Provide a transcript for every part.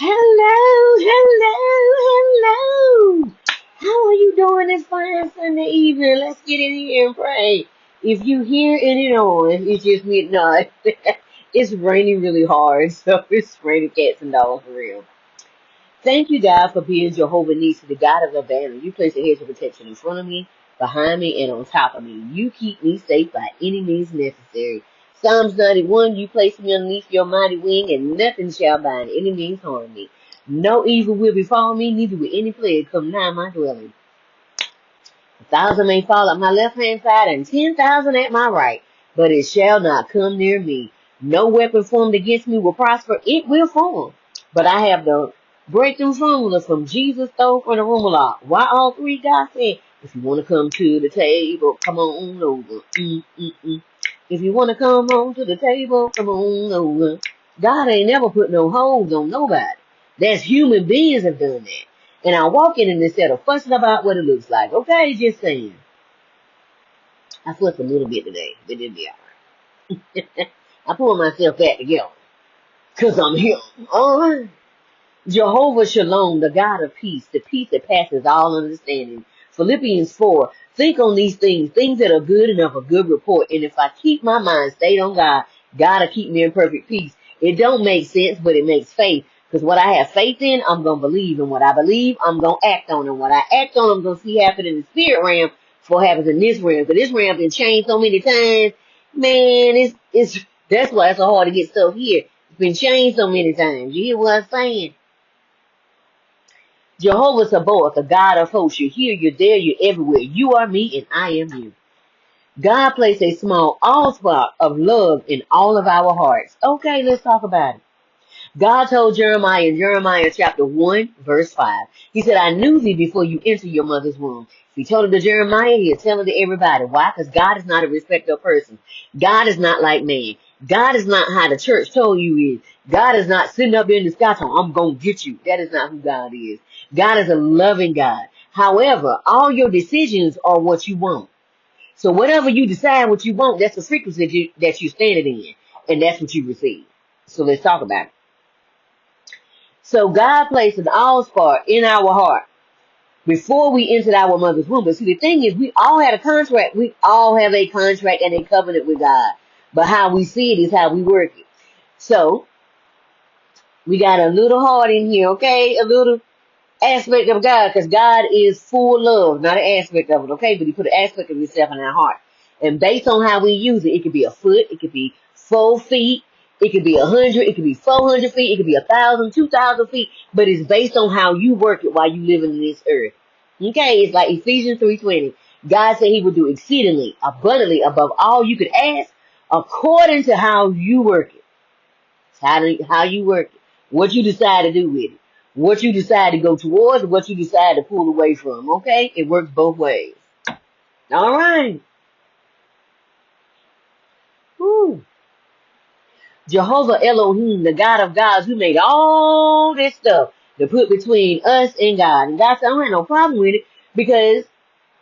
Hello, hello, hello. How are you doing this fine Sunday evening? Let's get in here and pray. If you hear any noise, it's just me. No, it's raining really hard, so it's raining cats and dogs for real. Thank you, God, for being Jehovah Nissi, the God of abandon. You place a hedge of protection in front of me, behind me, and on top of me. You keep me safe by any means necessary. Psalms 91, you place me underneath your mighty wing, and nothing shall by any means harm me. No evil will befall me, neither will any plague come nigh my dwelling. 1,000 may fall at my left-hand side, and 10,000 at my right, but it shall not come near me. No weapon formed against me will prosper. It will form. But I have the breakthrough formula from Jesus stole from the Rumalock. Why all three? God said, if you want to come to the table, come on over. If you want to come on to the table, come on over. God ain't never put no holds on nobody. That's human beings have done that. And I walk in and instead of fussing about what it looks like. Okay, just saying. I fussed a little bit today, but it'll be alright. I pull myself back together. Cause I'm here. Alright. Jehovah Shalom, the God of peace, the peace that passes all understanding. Philippians 4, think on these things that are good and of a good report. And if I keep my mind stayed on God, God will keep me in perfect peace. It don't make sense, but it makes faith. Because what I have faith in, I'm going to believe. And what I believe, I'm going to act on. And what I act on, I'm going to see happen in the spirit realm before it happens in this realm. Because this realm been changed so many times. Man, that's why it's so hard to get stuff here. It's been changed so many times. You hear what I'm saying? Jehovah Sabaoth, the God of hosts, you're here, you're there, you're everywhere. You are me and I am you. God placed a small allspot of love in all of our hearts. Okay, let's talk about it. God told Jeremiah in Jeremiah chapter 1, verse 5. He said, I knew thee before you entered your mother's womb. If he told it to Jeremiah, he'll tell it to everybody. Why? Because God is not a respecter of persons. God is not like man. God is not how the church told you is. God is not sitting up in the sky saying, I'm going to get you. That is not who God is. God is a loving God. However, all your decisions are what you want. So whatever you decide what you want, that's the frequency that you're standing in. And that's what you receive. So let's talk about it. So God placed an allspot in our heart before we entered our mother's womb. But see, the thing is, we all had a contract. We all have a contract and a covenant with God. But how we see it is how we work it. So we got a little heart in here, okay? A little aspect of God, because God is full love, not an aspect of it, okay? But he put an aspect of himself in our heart. And based on how we use it, it could be a foot, it could be 4 feet, it could be 100, it could be 400 feet, it could be 1,000, 2,000 feet, but it's based on how you work it while you live in this earth. Okay, it's like Ephesians 3:20. God said he would do exceedingly, abundantly, above all you could ask, according to how you work it. It's how you work it. What you decide to do with it. What you decide to go towards, what you decide to pull away from. Okay, it works both ways. All right. Woo. Jehovah Elohim, the God of gods, who made all this stuff to put between us and God. And God said, I don't have no problem with it because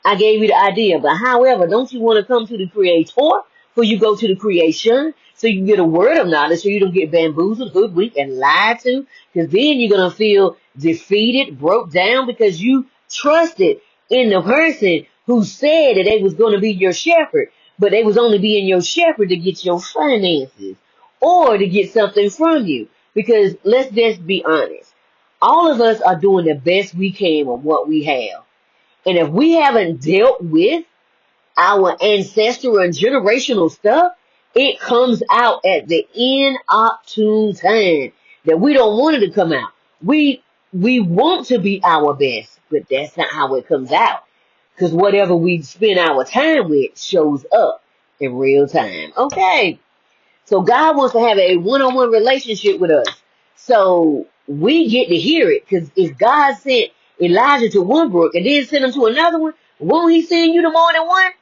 I gave you the idea. But however, don't you want to come to the Creator before you go to the creation so you can get a word of knowledge so you don't get bamboozled, hoodwinked, and lied to? Because then you're going to feel defeated, broke down because you trusted in the person who said that they was going to be your shepherd, but they was only being your shepherd to get your finances or to get something from you. Because let's just be honest. All of us are doing the best we can with what we have. And if we haven't dealt with our ancestral and generational stuff, it comes out at the inopportune time that we don't want it to come out. We want to be our best, but that's not how it comes out. Because whatever we spend our time with shows up in real time. Okay. So God wants to have a one-on-one relationship with us. So we get to hear it. Because if God sent Elijah to one brook and then send him to another one, won't he send you to more than one?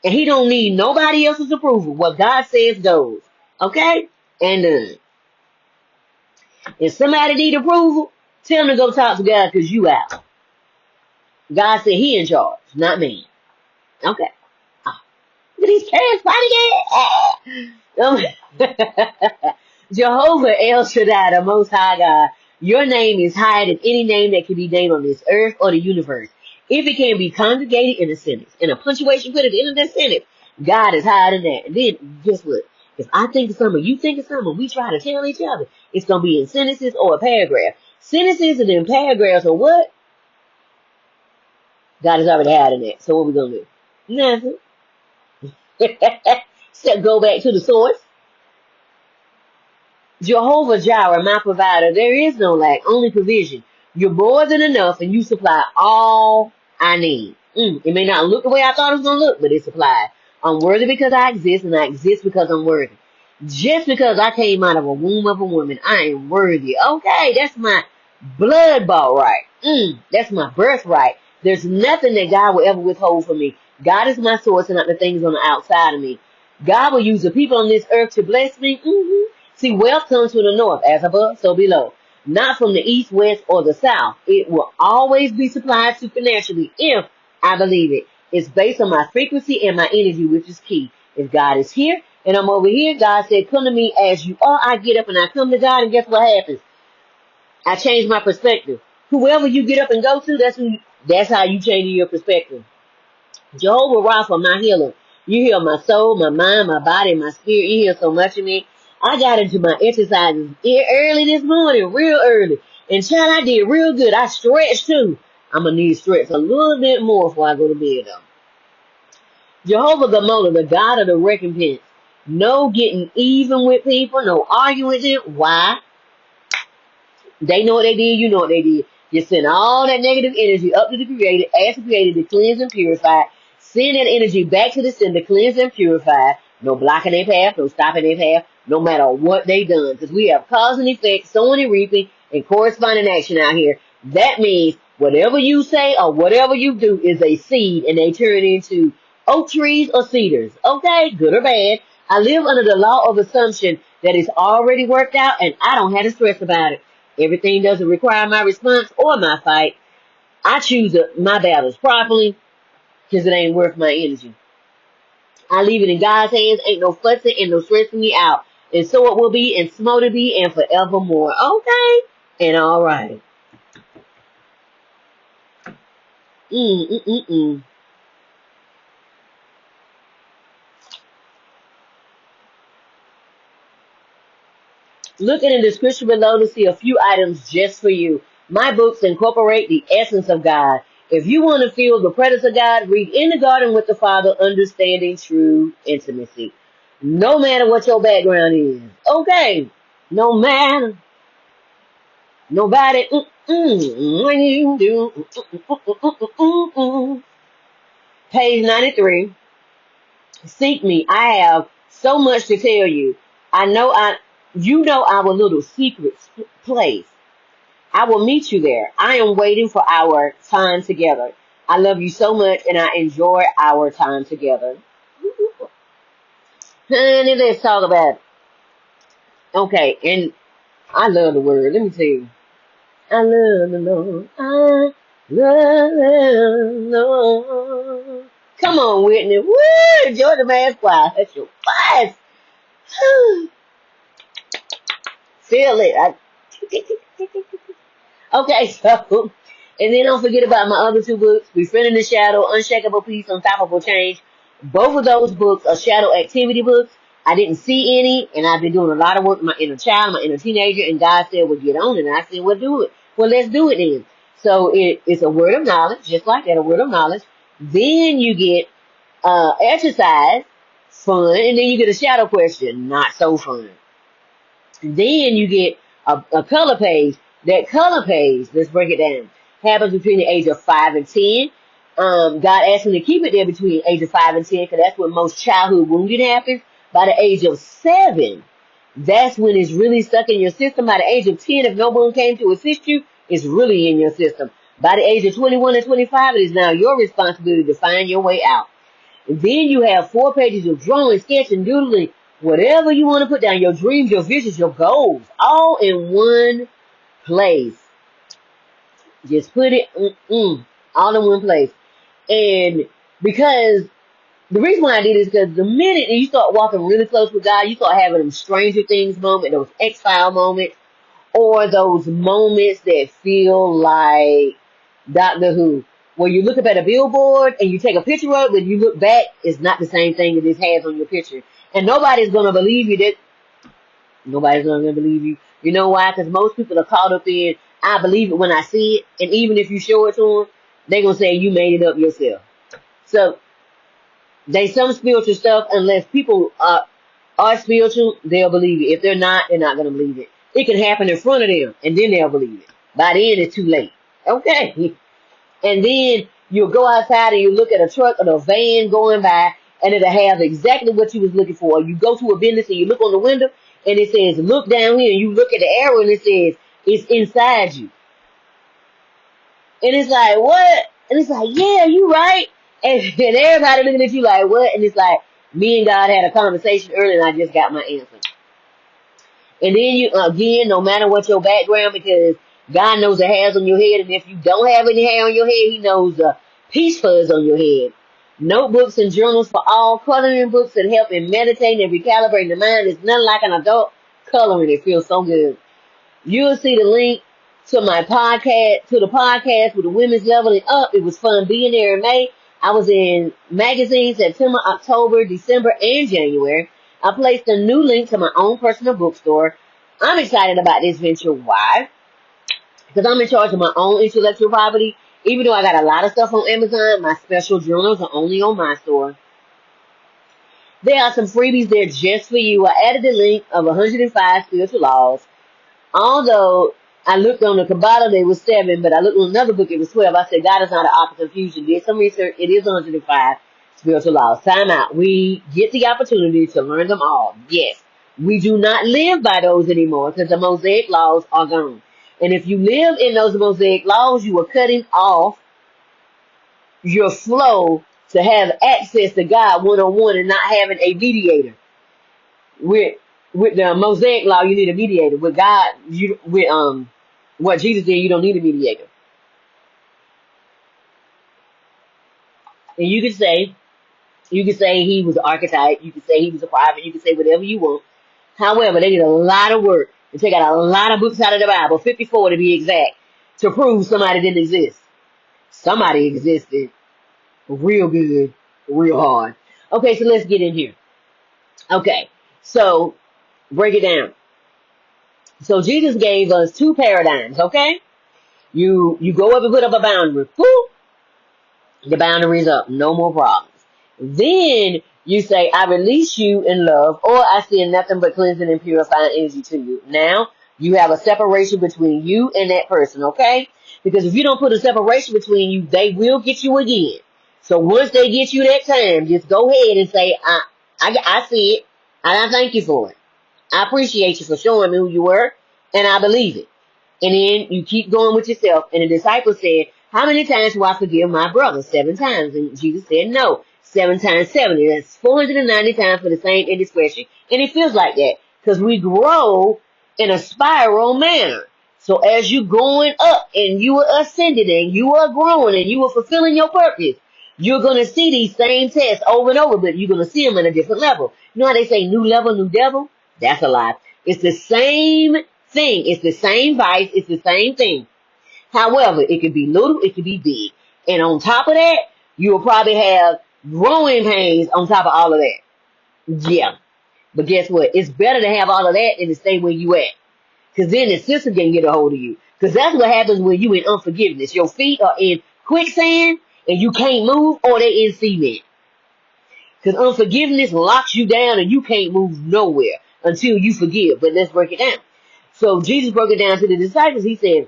And he don't need nobody else's approval. What God says goes. Okay? And if somebody need approval, tell them to go talk to God because you out. God said he in charge, not me. Okay. Oh, look at these cats fighting it. Jehovah El Shaddai, the Most High God, your name is higher than any name that can be named on this earth or the universe. If it can be congregated in a sentence, in a punctuation put at the end of that sentence, God is higher than that. And then, guess what? If I think of something, you think of something, we try to tell each other, it's going to be in sentences or a paragraph. Sentences and then paragraphs are what? God is already higher than that. So what we going to do? Nothing. So go back to the source. Jehovah Jireh, my provider, there is no lack, only provision. You're more than enough and you supply all I need. It may not look the way I thought it was going to look, but it's supplied. I'm worthy because I exist and I exist because I'm worthy. Just because I came out of a womb of a woman, I am worthy. Okay, that's my blood bought right. That's my birthright. There's nothing that God will ever withhold from me. God is my source and not the things on the outside of me. God will use the people on this earth to bless me. See, wealth comes from the north, as above, so below. Not from the east, west, or the south. It will always be supplied supernaturally if I believe it. It's based on my frequency and my energy, which is key. If God is here and I'm over here, God said, come to me as you are. I get up and I come to God, and guess what happens? I change my perspective. Whoever you get up and go to, that's how you change your perspective. Jehovah Rapha, my healer. You heal my soul, my mind, my body, my spirit. You heal so much of me. I got into my exercises early this morning, real early. And child, I did real good. I stretched too. I'm going to need to stretch a little bit more before I go to bed though. Jehovah Gamola, the God of the recompense. No getting even with people, no arguing with them. Why? They know what they did, you know what they did. You send all that negative energy up to the Creator, ask the Creator to cleanse and purify. Send that energy back to the sender, cleanse and purify. No blocking their path, no stopping their path, no matter what they done. Because we have cause and effect, sowing and reaping, and corresponding action out here. That means whatever you say or whatever you do is a seed, and they turn into oak trees or cedars. Okay, good or bad. I live under the law of assumption that it's already worked out, and I don't have to stress about it. Everything doesn't require my response or my fight. I choose my battles properly because it ain't worth my energy. I leave it in God's hands. Ain't no fussing and no stressing me out. And so it will be, and so to be, and forevermore. Okay? And all right. Look in the description below to see a few items just for you. My books incorporate the essence of God. If you want to feel the presence of God, read In the Garden with the Father, Understanding True Intimacy. No matter what your background is. Okay. No matter. Nobody. When you do. Page 93. Seek me. I have so much to tell you. You know our little secret place. I will meet you there. I am waiting for our time together. I love you so much and I enjoy our time together. Honey, let's talk about it. Okay, and I love the word. Let me tell you. I love the Lord. I love the Lord. Come on, Whitney. Woo! Georgia Mass Choir. That's your voice. Feel it. Okay, so, and then don't forget about my other two books, Befriending the Shadow, Unshakable Peace, Unstoppable Change. Both of those books are shadow activity books. I didn't see any, and I've been doing a lot of work with my inner child, my inner teenager, and God said, well, get on it. And I said, well, do it. Well, let's do it then. So it's a word of knowledge, just like that, a word of knowledge. Then you get exercise, fun, and then you get a shadow question, not so fun. Then you get a color page. That color page, let's break it down, happens between the age of 5 and 10. God asked him to keep it there between the age of 5 and 10 because that's when most childhood wounding happens. By the age of 7, that's when it's really stuck in your system. By the age of 10, if no one came to assist you, it's really in your system. By the age of 21 and 25, it is now your responsibility to find your way out. And then you have 4 pages of drawing, sketching, doodling, whatever you want to put down, your dreams, your visions, your goals, all in one place. Just put it all in one place. And because The reason why I did is because the minute you start walking really close with God, you start having them Stranger Things moments, those X-File moments, or those moments that feel like Doctor Who, where you look up at a billboard and you take a picture of it, when you look back, it's not the same thing that this has on your picture. And nobody's going to believe you that, nobody's going to believe you. You know why? Because most people are caught up in, I believe it when I see it, and even if you show it to them, they're going to say you made it up yourself. So, there's some spiritual stuff, unless people are spiritual, they'll believe it. If they're not going to believe it. It can happen in front of them, and then they'll believe it. By then, it's too late. Okay. And then you'll go outside and you look at a truck or a van going by, and it'll have exactly what you was looking for. You go to a business and you look on the window, and it says, look down here, and you look at the arrow, and it says, it's inside you. And it's like, what? And it's like, yeah, you right. And everybody looking at you like, what? And it's like, me and God had a conversation earlier, and I just got my answer. And then you, again, no matter what your background, because God knows the hairs on your head, and if you don't have any hair on your head, He knows the peach fuzz on your head. Notebooks and journals for all, coloring books that help in meditating and recalibrating the mind. It's nothing like an adult coloring. It feels so good. You'll see the link to my podcast, to the podcast with the women's leveling up. It was fun being there in May. I was in magazines September, October, December, and January. I placed a new link to my own personal bookstore. I'm excited about this venture. Why? Because I'm in charge of my own intellectual property. Even though I got a lot of stuff on Amazon, my special journals are only on my store. There are some freebies there just for you. I added the link of 105 spiritual laws. Although I looked on the Kabbalah, there was 7, but I looked on another book, it was 12. I said, God is not an opposite fusion. Did some research, it is 105 spiritual laws. Time out. We get the opportunity to learn them all. Yes. We do not live by those anymore because the Mosaic laws are gone. And if you live in those Mosaic laws, you are cutting off your flow to have access to God one-on-one and not having a mediator. With the Mosaic law, you need a mediator. With God, what Jesus did, you don't need a mediator. And you could say he was an archetype. You could say he was a prophet. You could say whatever you want. However, they did a lot of work to take out a lot of books out of the Bible, 54 to be exact, to prove somebody didn't exist. Somebody existed real good, real hard. Okay, so let's get in here. Okay, so break it down. So Jesus gave us 2 paradigms, okay? You go up and put up a boundary. Boop. The boundary's up. No more problems. Then you say, I release you in love, or I send nothing but cleansing and purifying energy to you. Now, you have a separation between you and that person, okay? Because if you don't put a separation between you, they will get you again. So once they get you that time, just go ahead and say, I see it, and I thank you for it. I appreciate you for showing me who you were, and I believe it. And then you keep going with yourself. And the disciple said, how many times do I forgive my brother? 7 times. And Jesus said, no. 7 times 70. That's 490 times for the same indiscretion. And it feels like that because we grow in a spiral manner. So as you're going up and you are ascending and you are growing and you are fulfilling your purpose, you're going to see these same tests over and over, but you're going to see them on a different level. You know how they say new level, new devil? That's a lie. It's the same thing. It's the same vice. It's the same thing. However, it could be little, it could be big. And on top of that, you will probably have growing pains on top of all of that. Yeah. But guess what? It's better to have all of that than to stay where you at. Because then the system can get a hold of you. Because that's what happens when you in unforgiveness. Your feet are in quicksand and you can't move, or they in cement. Because unforgiveness locks you down and you can't move nowhere until you forgive. But let's break it down. So Jesus broke it down to the disciples. He said,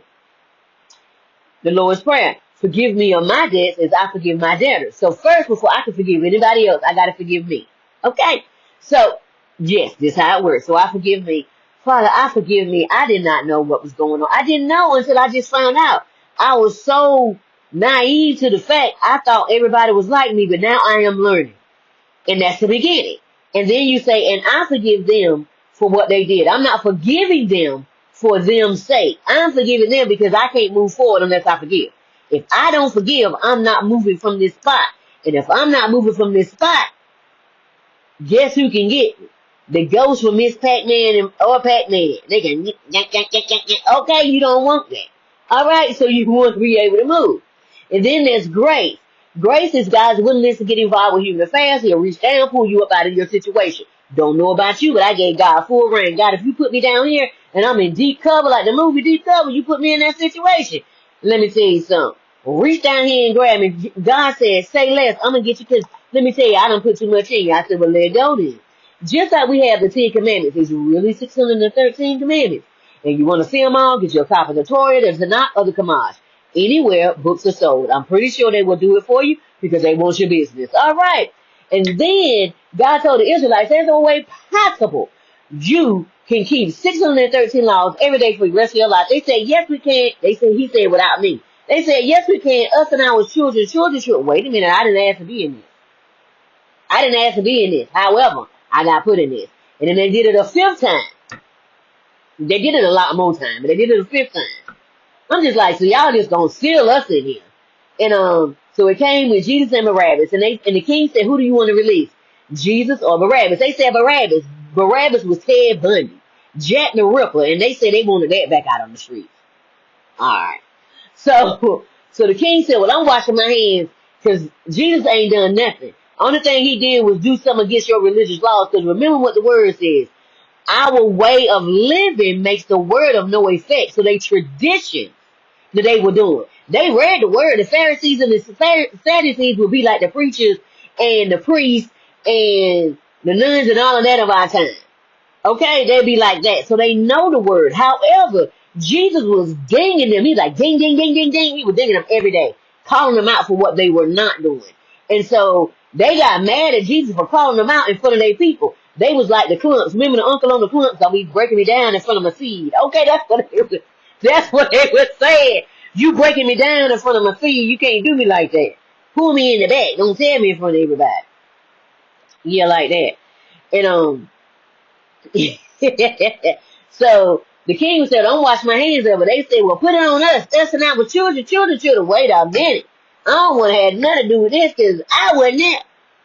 the Lord's Prayer, forgive me of my debts as I forgive my debtors. So first, before I can forgive anybody else, I got to forgive me. Okay? So, yes, this is how it works. So I forgive me. Father, I forgive me. I did not know what was going on. I didn't know until I just found out. I was so naive to the fact I thought everybody was like me, but now I am learning. And that's the beginning. And then you say, and I forgive them for what they did. I'm not forgiving them for them's sake. I'm forgiving them because I can't move forward unless I forgive. If I don't forgive, I'm not moving from this spot. And if I'm not moving from this spot, guess who can get me? The ghost from Miss Pac-Man or Pac-Man. They can, okay, you don't want that. All right, so you want to be able to move. And then there's grace. Grace is God's willingness to get involved with human affairs. He'll reach down, pull you up out of your situation. Don't know about you, but I gave God full reign. God, if you put me down here and I'm in deep cover, like the movie Deep Cover, you put me in that situation. Let me tell you something. Reach down here and grab me. God said, say less. I'm going to get you because, let me tell you, I don't put too much in you. I said, well, let go then. Just like we have the 10 Commandments. There's really 613 commandments. And you want to see them all, get your copy of the Torah, the Tanakh, or the Kamash. Anywhere books are sold. I'm pretty sure they will do it for you because they want your business. All right. And then God told the Israelites, there's no way possible you can keep 613 laws every day for the rest of your life. They said, yes, we can. He said, without me. They said, yes, we can. Us and our children. Wait a minute. I didn't ask to be in this. I didn't ask to be in this. However, I got put in this. And then they did it a 5th time. They did it a lot more time, but they did it a 5th time. I'm just like, so y'all just gonna seal us in here. And so it came with Jesus and Barabbas, and the king said, who do you want to release? Jesus or Barabbas? They said Barabbas. Barabbas was Ted Bundy, Jack the Ripper, and they said they wanted that back out on the streets. Alright. So the king said, well, I'm washing my hands because Jesus ain't done nothing. Only thing he did was do something against your religious laws, because remember what the word says. Our way of living makes the word of no effect. So they traditions that they were doing. They read the word. The Pharisees and the Sadducees would be like the preachers and the priests and the nuns and all of that of our time. Okay? They'd be like that. So they know the word. However, Jesus was dinging them. He's like, ding, ding, ding, ding, ding. He was dinging them every day, calling them out for what they were not doing. And so they got mad at Jesus for calling them out in front of their people. They was like the clumps. Remember the uncle on the clumps that be breaking me down in front of my seed. Okay, that's what they were saying. You breaking me down in front of my seed. You can't do me like that. Pull me in the back. Don't tell me in front of everybody. Yeah, like that. And so the king said, don't wash my hands of it. They said, well, put it on us. Us and our children. Wait a minute. I don't want to have nothing to do with this because I wasn't there.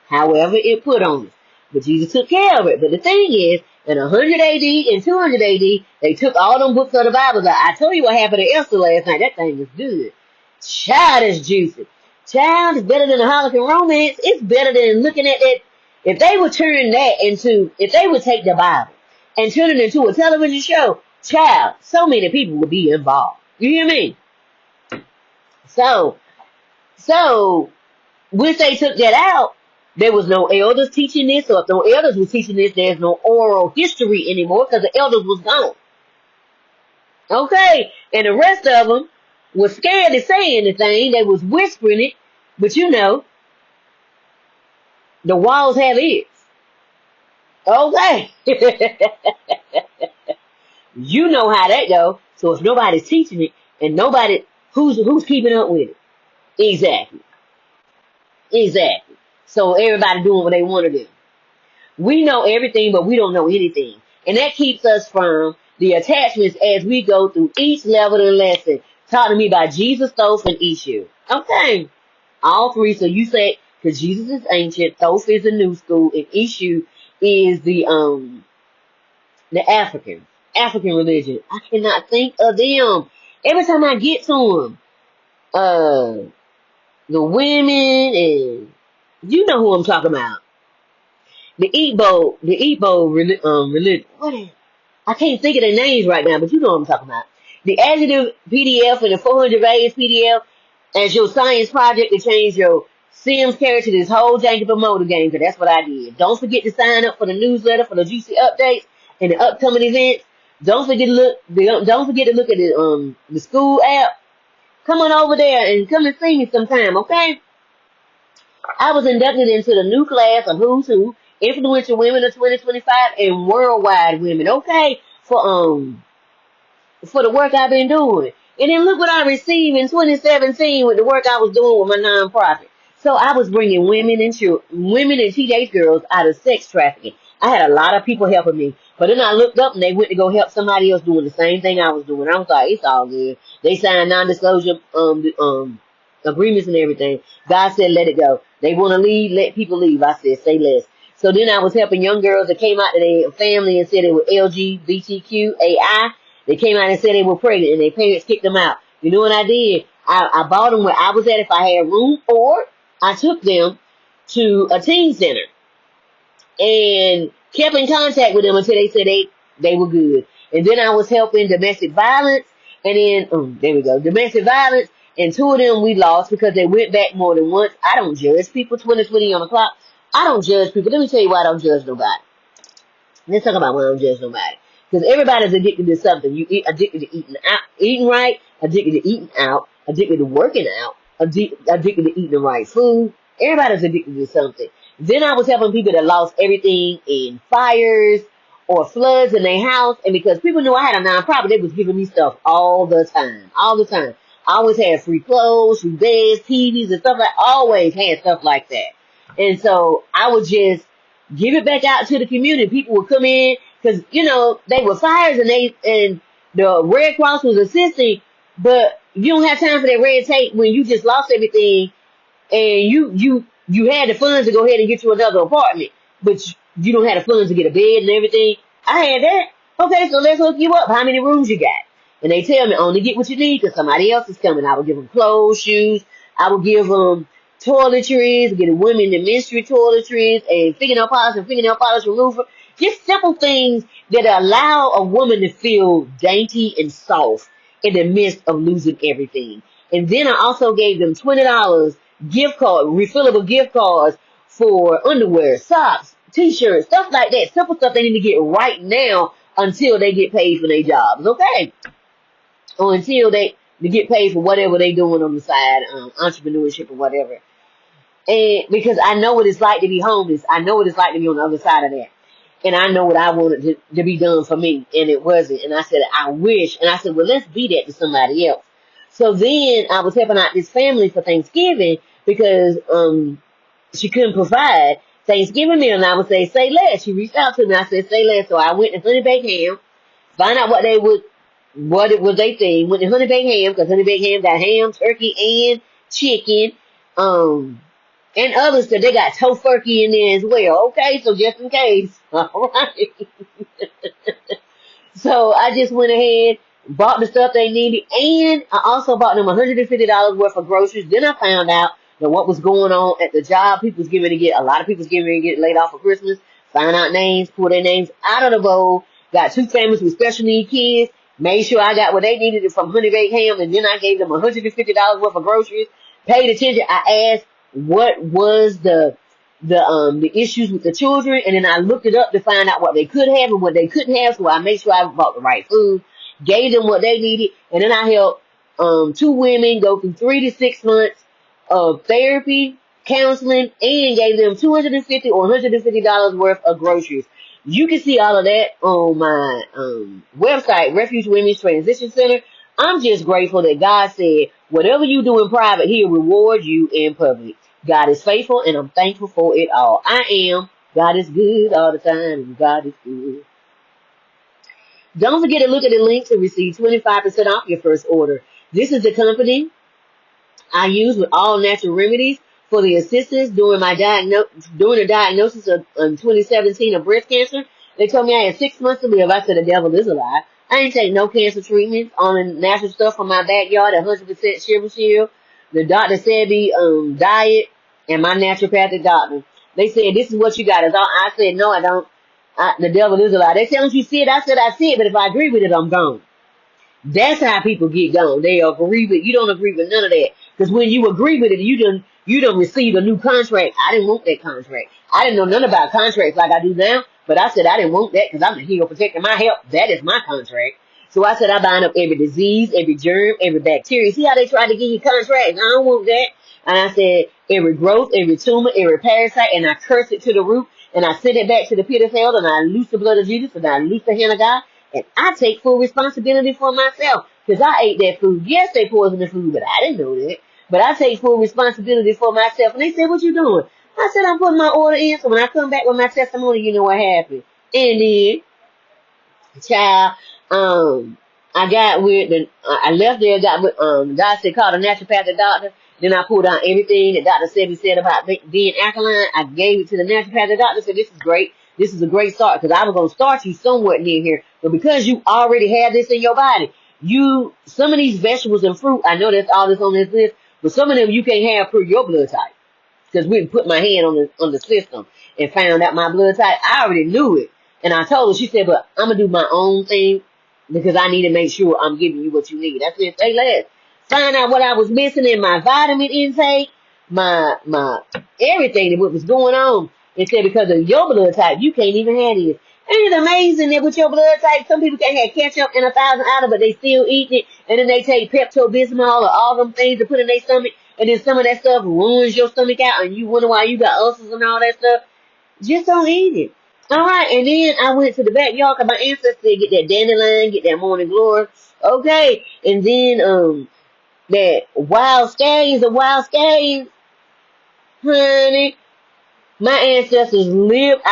However, it put on us. But Jesus took care of it. But the thing is, in 100 AD and 200 AD, they took all them books of the Bible. I told you what happened to Esther last night. That thing is good. Child is juicy. Child is better than a Harlequin romance. It's better than looking at that. If they would turn that into, if they would take the Bible and turn it into a television show, child, so many people would be involved. You hear me? So, once they took that out, there was no elders teaching this, or if no elders were teaching this, there's no oral history anymore because the elders was gone. Okay, and the rest of them was scared to say anything. They was whispering it, but you know, the walls have ears. Okay. You know how that go. So if nobody's teaching it, and nobody, who's keeping up with it? Exactly. So everybody doing what they want to do. We know everything, but we don't know anything. And that keeps us from the attachments as we go through each level of the lesson. Taught to me by Jesus, Thoth, and Ishu. Okay. All three. So you say, because Jesus is ancient, Thoth is the new school, and Ishu is the African religion. I cannot think of them. Every time I get to them, the women, and you know who I'm talking about. The Igbo religion. What is? I can't think of their names right now, but you know what I'm talking about. The Adjective PDF and the 400 Values PDF as your science project to change your Sims character to this whole janky promoter game, because that's what I did. Don't forget to sign up for the newsletter for the juicy updates and the upcoming events. Don't forget to look at the school app. Come on over there and come and see me sometime, okay? I was inducted into the new class of Who's Who, Influential Women of 2025 and Worldwide Women, okay? For the work I've been doing. And then look what I received in 2017 with the work I was doing with my nonprofit. So I was bringing women and teenage girls out of sex trafficking. I had a lot of people helping me. But then I looked up and they went to go help somebody else doing the same thing I was doing. I was like, it's all good. They signed non-disclosure agreements and everything. God said, let it go. They want to leave, let people leave. I said, say less. So then I was helping young girls that came out to their family and said they were LGBTQAI. They came out and said they were pregnant and their parents kicked them out. You know what I did? I bought them where I was at if I had room, or I took them to a teen center and kept in contact with them until they said they were good. And then I was helping domestic violence, and then, there we go, domestic violence, and two of them we lost because they went back more than once. I don't judge people, 2020 on the clock. I don't judge people. Let me tell you why I don't judge nobody. Let's talk about why I don't judge nobody. Because everybody's addicted to something. Addicted to eating right, addicted to eating out, addicted to working out, addicted to eating the right food. Everybody's addicted to something. Then I was helping people that lost everything in fires or floods in their house. And because people knew I had a nonprofit, they was giving me stuff all the time. All the time. I always had free clothes, free beds, TVs, and stuff like that. Always had stuff like that. And so I would just give it back out to the community. People would come in because, you know, they were fires and the Red Cross was assisting, but you don't have time for that red tape when you just lost everything and you had the funds to go ahead and get you another apartment, but you don't have the funds to get a bed and everything. I had that. Okay, so let's hook you up. How many rooms you got? And they tell me only get what you need because somebody else is coming. I would give them clothes, shoes. I would give them toiletries, get a women the menstrual toiletries, and fingernail polish remover. Just simple things that allow a woman to feel dainty and soft in the midst of losing everything. And then I also gave them $20 gift card, refillable gift cards for underwear, socks, t-shirts, stuff like that. Simple stuff they need to get right now until they get paid for their jobs, okay? Or until they get paid for whatever they doing on the side, entrepreneurship or whatever. And because I know what it's like to be homeless. I know what it's like to be on the other side of that. And I know what I wanted to be done for me, and it wasn't. And I said, I wish. And I said, well, let's be that to somebody else. So then I was helping out this family for Thanksgiving because she couldn't provide Thanksgiving meal. And I would say less. She reached out to me. I said, say less. So I went to Honey Baked Ham, find out what it was they thing. Went to Honey Baked Ham because Honey Baked Ham got ham, turkey, and chicken. And others that they got tofurkey in there as well. Okay, so just in case. All right. So I just went ahead, bought the stuff they needed, and I also bought them $150 worth of groceries. Then I found out that what was going on at the job, a lot of people was getting ready to get laid off for Christmas. Found out names, pulled their names out of the bowl. Got two families with special need kids. Made sure I got what they needed from Honey Baked Ham, and then I gave them $150 worth of groceries. Paid attention. I asked what was the issues with the children, and then I looked it up to find out what they could have and what they couldn't have, so I made sure I bought the right food, gave them what they needed, and then I helped two women go through 3 to 6 months of therapy, counseling, and gave them $250 or $150 worth of groceries. You can see all of that on my website, Refuge Women's Transition Center. I'm just grateful that God said, whatever you do in private, He'll reward you in public. God is faithful, and I'm thankful for it all. I am. God is good all the time, and God is good. Don't forget to look at the link to receive 25% off your first order. This is the company I use with all natural remedies for the assistance during the diagnosis of 2017 of breast cancer. They told me I had 6 months to live. I said the devil is a lie. I ain't take no cancer treatments on the natural stuff from my backyard, 100% Shiver Shield. The doctor said diet, and my naturopathic doctor. They said, this is what you got. I said, no, I don't. The devil is a lie. They said, don't you see it? I said, I see it, but if I agree with it, I'm gone. That's how people get gone. They agree with, you don't agree with none of that. Because when you agree with it, you done received a new contract. I didn't want that contract. I didn't know nothing about contracts like I do now, but I said I didn't want that because I'm the hero protecting my health. That is my contract. So I said I bind up every disease, every germ, every bacteria. See how they try to give you contracts? I don't want that. And I said every growth, every tumor, every parasite, and I curse it to the root, and I send it back to the pit of hell, and I loose the blood of Jesus, and I loose the hand of God, and I take full responsibility for myself because I ate that food. Yes, they poisoned the food, but I didn't know that. But I take full responsibility for myself. And they said, what you doing? I said, I'm putting my order in, so when I come back with my testimony, you know what happened. And then, child, I got with I left there, got with, God said, call the naturopathic doctor. Then I pulled out everything that Dr. Sebi said about being alkaline. I gave it to the naturopath. The doctor said, this is great. This is a great start, because I was going to start you somewhat near here. But because you already have this in your body, some of these vegetables and fruit, I know that's all this on this list, but some of them you can't have per your blood type. Because we put my hand on the system and found out my blood type. I already knew it. And I told her, she said, but I'm going to do my own thing because I need to make sure I'm giving you what you need. I said, say less. Find out what I was missing in my vitamin intake, my everything that what was going on. It said because of your blood type, you can't even have this. Ain't it amazing that with your blood type, some people can't have ketchup and 1,000 items, but they still eat it, and then they take Pepto-Bismol or all them things to put in their stomach, and then some of that stuff ruins your stomach out, and you wonder why you got ulcers and all that stuff. Just don't eat it. All right, and then I went to the backyard because my ancestors said get that dandelion, get that morning glory. Okay, and then that wild scallions, honey. Our ancestors lived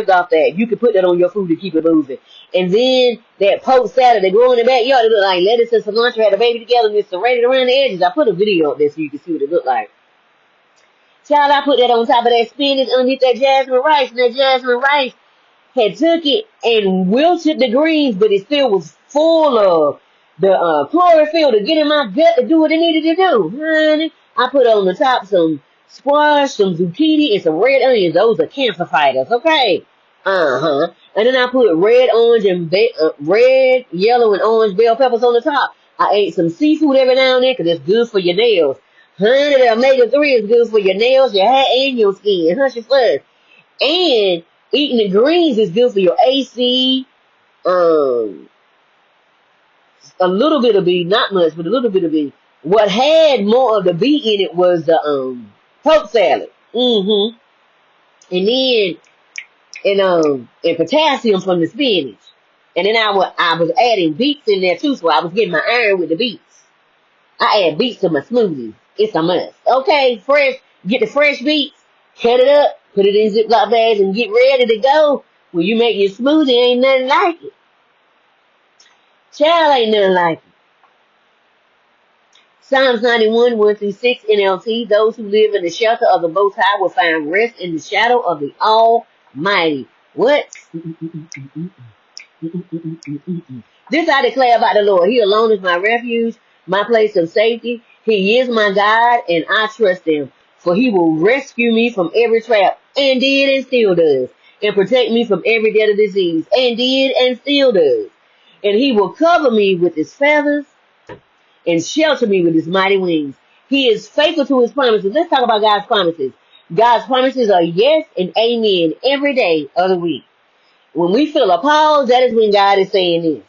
off that. You could put that on your food to keep it moving. And then that poke salad, they grow in the backyard, it look like lettuce and cilantro had a baby together and it's serrated around the edges. I put a video up there so you can see what it looked like. Child, I put that on top of that spinach underneath that jasmine rice, and that jasmine rice had took it and wilted the greens, but it still was full of the chlorophyll to get in my gut to do what it needed to do. Honey, I put on the top some squash, some zucchini, and some red onions. Those are cancer fighters, okay? And then I put red, yellow, and orange bell peppers on the top. I ate some seafood every now and then because it's good for your nails. Honey, the omega-3 is good for your nails, your hair, and your skin. Hush your fuss. And eating the greens is good for your AC. A little bit of B, not much, but a little bit of B. What had more of the B in it was the poke salad. And then and potassium from the spinach. And then I was adding beets in there too, so I was getting my iron with the beets. I add beets to my smoothies. It's a must. Okay, fresh. Get the fresh beets, cut it up, put it in Ziploc bags, and get ready to go. When you make your smoothie, ain't nothing like it. Child, ain't nothing like it. Psalms 91, 1-6 NLT. Those who live in the shelter of the Most High will find rest in the shadow of the Almighty. What? This I declare about the Lord. He alone is my refuge, my place of safety. He is my God, and I trust him. For he will rescue me from every trap, and did and still does, and protect me from every deadly disease, and did and still does. And he will cover me with his feathers, and shelter me with his mighty wings. He is faithful to his promises. Let's talk about God's promises. God's promises are yes and amen every day of the week. When we feel a pause, that is when God is saying this.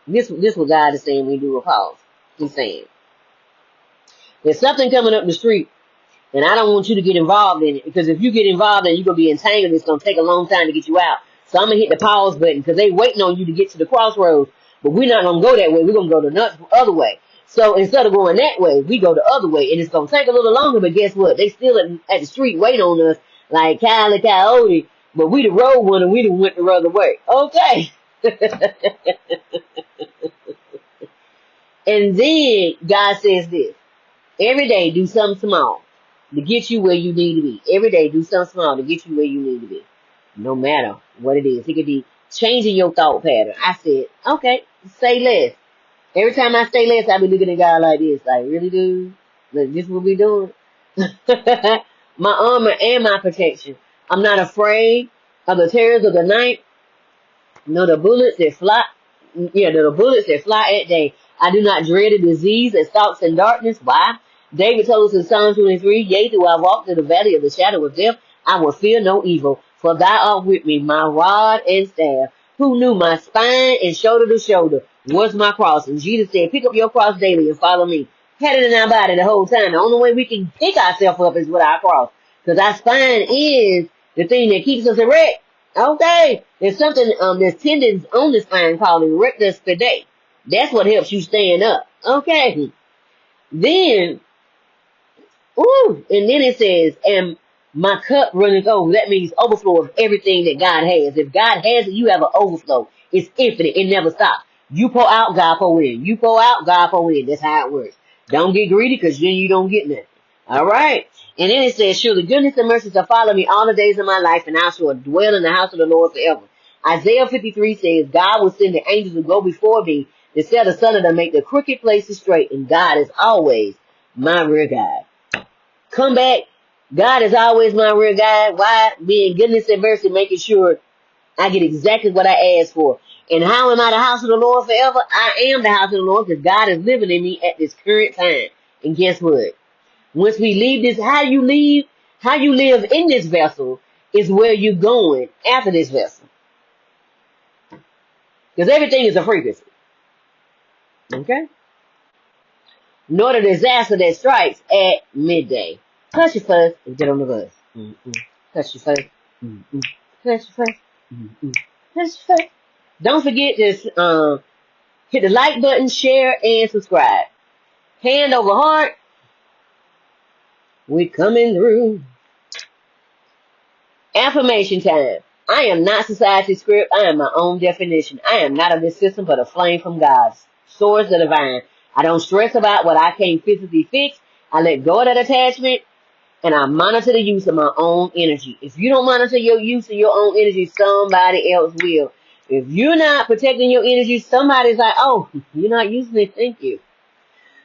This is what God is saying when we do a pause. He's saying, there's something coming up the street, and I don't want you to get involved in it, because if you get involved and you're going to be entangled, it's going to take a long time to get you out. So I'm going to hit the pause button, because they waiting on you to get to the crossroads, but we're not going to go that way. We're going to go the other way. So instead of going that way, we go the other way, and it's going to take a little longer, but guess what? They still at the street waiting on us like Kyle and Coyote, but we the road one, and we done went the other way. Okay. And then God says this. Every day, do something small to get you where you need to be. Every day, do something small to get you where you need to be. No matter what it is. It could be changing your thought pattern. I said, okay, say less. Every time I say less, I be looking at God like this. Like, really, dude? Like, this what we doing? My armor and my protection. I'm not afraid of the terrors of the night. No, the bullets that fly. Yeah, the bullets that fly at day. I do not dread a disease that stalks in darkness. Why? David told us in Psalm 23, yea, though I walk through the valley of the shadow of death, I will fear no evil, for thou art with me, my rod and staff. Who knew my spine and shoulder to shoulder was my cross? And Jesus said, pick up your cross daily and follow me. Had it in our body the whole time. The only way we can pick ourselves up is with our cross, because our spine is the thing that keeps us erect. Okay, there's something, there's tendons on the spine called erectus spinae. That's what helps you stand up. Okay. Then, and then it says, and my cup runneth over. That means overflow of everything that God has. If God has it, you have an overflow. It's infinite. It never stops. You pour out, God pour in. You pour out, God pour in. That's how it works. Don't get greedy, because then you don't get nothing. All right. And then it says, surely goodness and mercy shall follow me all the days of my life, and I shall dwell in the house of the Lord forever. Isaiah 53 says, God will send the angels to go before me to set asunder to make the crooked places straight, and God is always my rear guide. Come back. God is always my rear guide. Why? Being goodness and mercy, making sure I get exactly what I asked for. And how am I the house of the Lord forever? I am the house of the Lord because God is living in me at this current time. And guess what? Once we leave this, how you live in this vessel is where you're going after this vessel. Because everything is a frequency. Okay? Nor the disaster that strikes at midday. Hush your fuss and get on the bus. Hush your fuss. Hush your fuss. Hush your fuss. Don't forget to hit the like button, share, and subscribe. Hand over heart. We're coming through. Affirmation time. I am not society's script. I am my own definition. I am not of this system, but a flame from God's source, the divine. I don't stress about what I can't physically fix. I let go of that attachment, and I monitor the use of my own energy. If you don't monitor your use of your own energy, somebody else will. If you're not protecting your energy, somebody's like, oh, you're not using it. Thank you.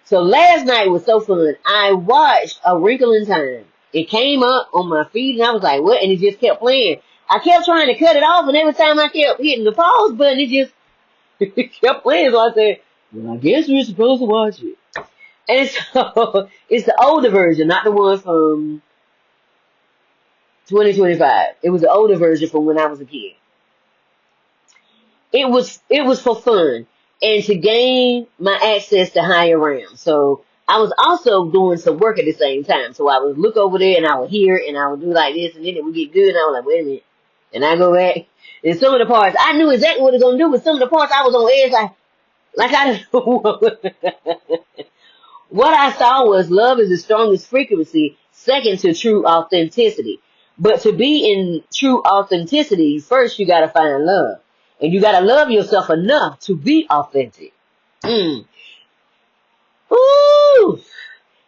So last night was so fun. I watched A Wrinkle in Time. It came up on my feed, and I was like, what? And it just kept playing. I kept trying to cut it off, and every time I kept hitting the pause button, it just it kept playing. So I said, well, I guess we're supposed to watch it. And so it's the older version, not the one from 2025. It was the older version from when I was a kid. It was for fun and to gain my access to higher realms. So I was also doing some work at the same time. So I would look over there and I would hear and I would do like this, and then it would get good and I was like, wait a minute. And I go back. And some of the parts, I knew exactly what it was going to do, but some of the parts I was on edge like I didn't know. What I saw was love is the strongest frequency, second to true authenticity. But to be in true authenticity, first you got to find love. And you got to love yourself enough to be authentic. Ooh.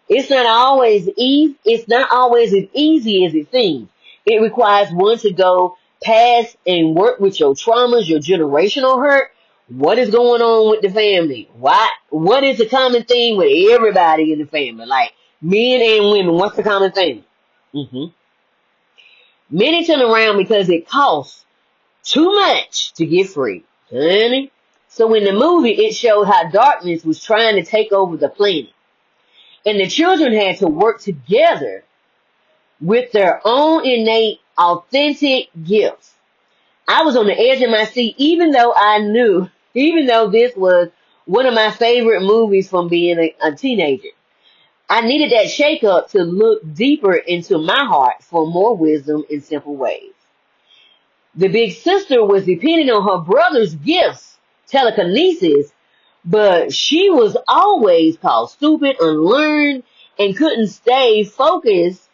It's not always easy. It's not always as easy as it seems. It requires one to go past and work with your traumas, your generational hurt. What is going on with the family? What is the common theme with everybody in the family? Like men and women, what's the common thing? Many turn around because it costs too much to get free. Honey. So in the movie, it showed how darkness was trying to take over the planet. And the children had to work together with their own innate, authentic gifts. I was on the edge of my seat, even though this was one of my favorite movies from being a teenager. I needed that shake up to look deeper into my heart for more wisdom in simple ways. The big sister was depending on her brother's gifts, telekinesis, but she was always called stupid, unlearned, and couldn't stay focused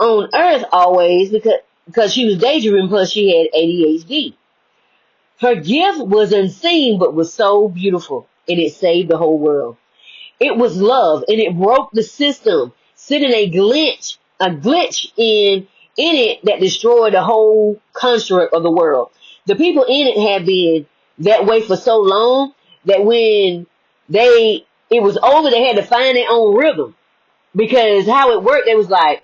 on Earth always because she was daydreaming, plus she had ADHD. Her gift was unseen but was so beautiful, and it saved the whole world. It was love, and it broke the system, sending a glitch in it that destroyed the whole construct of the world. The people in it had been that way for so long that when it was over, they had to find their own rhythm. Because how it worked, it was like,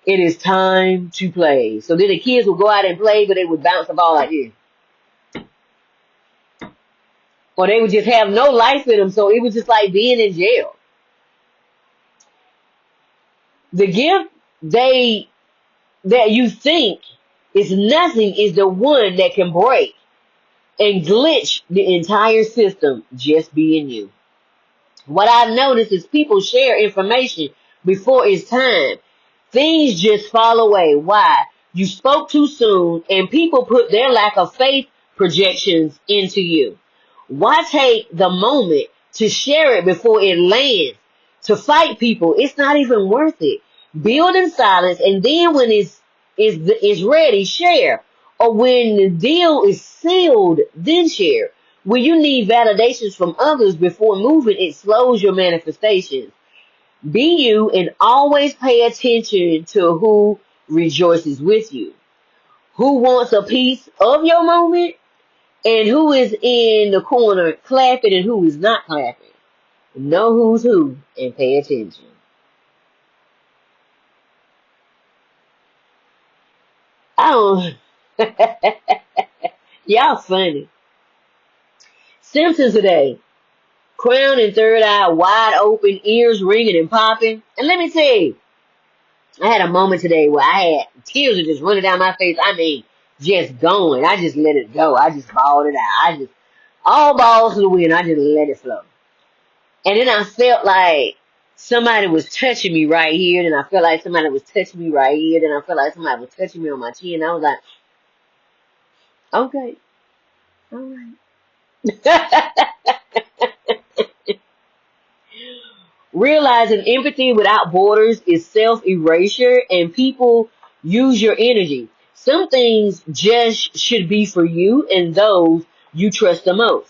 it is time to play. So then the kids would go out and play, but they would bounce the ball like this. Or they would just have no life in them, so it was just like being in jail. The gift that you think is nothing is the one that can break and glitch the entire system just being you. What I've noticed is people share information before it's time. Things just fall away. Why? You spoke too soon and people put their lack of faith projections into you. Why take the moment to share it before it lands? To fight people, it's not even worth it. Build in silence, and then when it's ready, share. Or when the deal is sealed, then share. When you need validations from others before moving, it slows your manifestations. Be you and always pay attention to who rejoices with you, who wants a piece of your moment, and who is in the corner clapping and who is not clapping. Know who's who and pay attention. I don't. Y'all funny. Symptoms today. Crown and third eye wide open, ears ringing and popping. And let me tell you, I had a moment today where I had tears were just running down my face. I mean, just going. I just let it go. I just bawled it out. I just, all balls to the wind. I just let it flow. And then I felt like somebody was touching me right here. Then I felt like somebody was touching me right here. Then I felt like somebody was touching me on my chin. I was like, okay, all right. Realizing empathy without borders is self-erasure and people use your energy. Some things just should be for you and those you trust the most.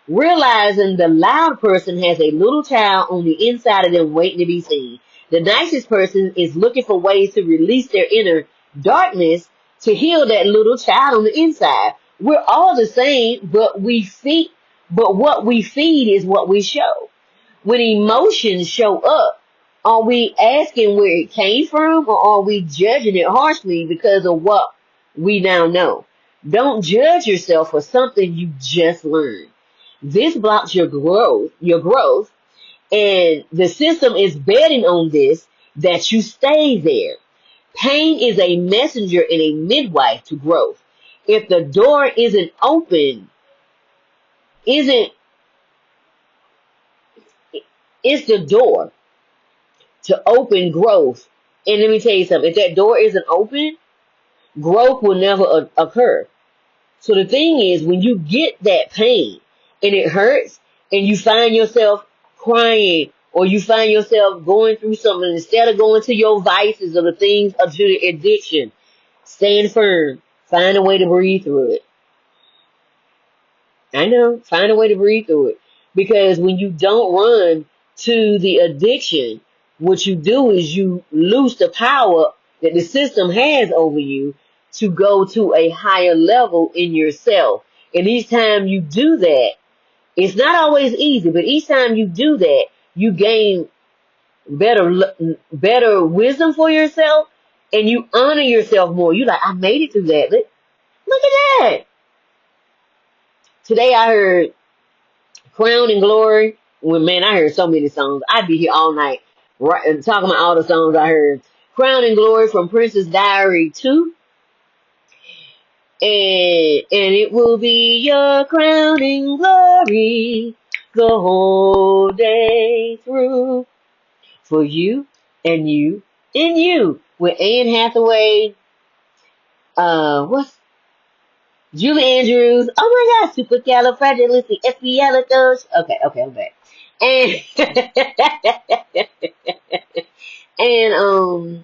Realizing the loud person has a little child on the inside of them waiting to be seen. The nicest person is looking for ways to release their inner darkness to heal that little child on the inside. We're all the same, but what we feed is what we show. When emotions show up, are we asking where it came from or are we judging it harshly because of what we now know? Don't judge yourself for something you just learned. This blocks your growth, and the system is betting on this, that you stay there. Pain is a messenger and a midwife to growth. If the door isn't open, it's the door to open growth. And let me tell you something. If that door isn't open, growth will never occur. So the thing is, when you get that pain and it hurts and you find yourself crying or you find yourself going through something, instead of going to your vices or the things of the addiction, stand firm. Find a way to breathe through it. I know. Find a way to breathe through it. Because when you don't run to the addiction, what you do is you lose the power that the system has over you to go to a higher level in yourself. And each time you do that, it's not always easy, but each time you do that, you gain better wisdom for yourself and you honor yourself more. You like, I made it through that. Look at that. Today I heard Crown and Glory. Well, man, I heard so many songs. I'd be here all night talking about all the songs I heard. Crown and Glory from Princess Diary 2. And it will be your crowning glory the whole day through for you and you and you. With Anne Hathaway, what's Julie Andrews? Oh my God, supercalifragilisticexpialidocious. Okay, I'm back. And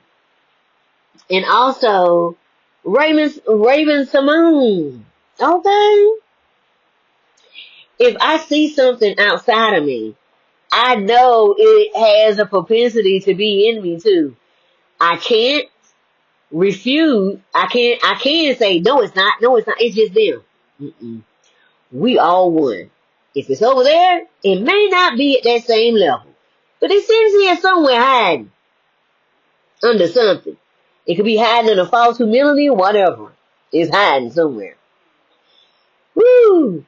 and also Raven Simone. Okay. If I see something outside of me, I know it has a propensity to be in me too. I can't refuse. I can't say no. It's not. No, it's not. It's just them. Mm-mm. We all one. If it's over there, it may not be at that same level, but it's in here somewhere hiding under something. It could be hiding in a false humility or whatever. It's hiding somewhere. Woo!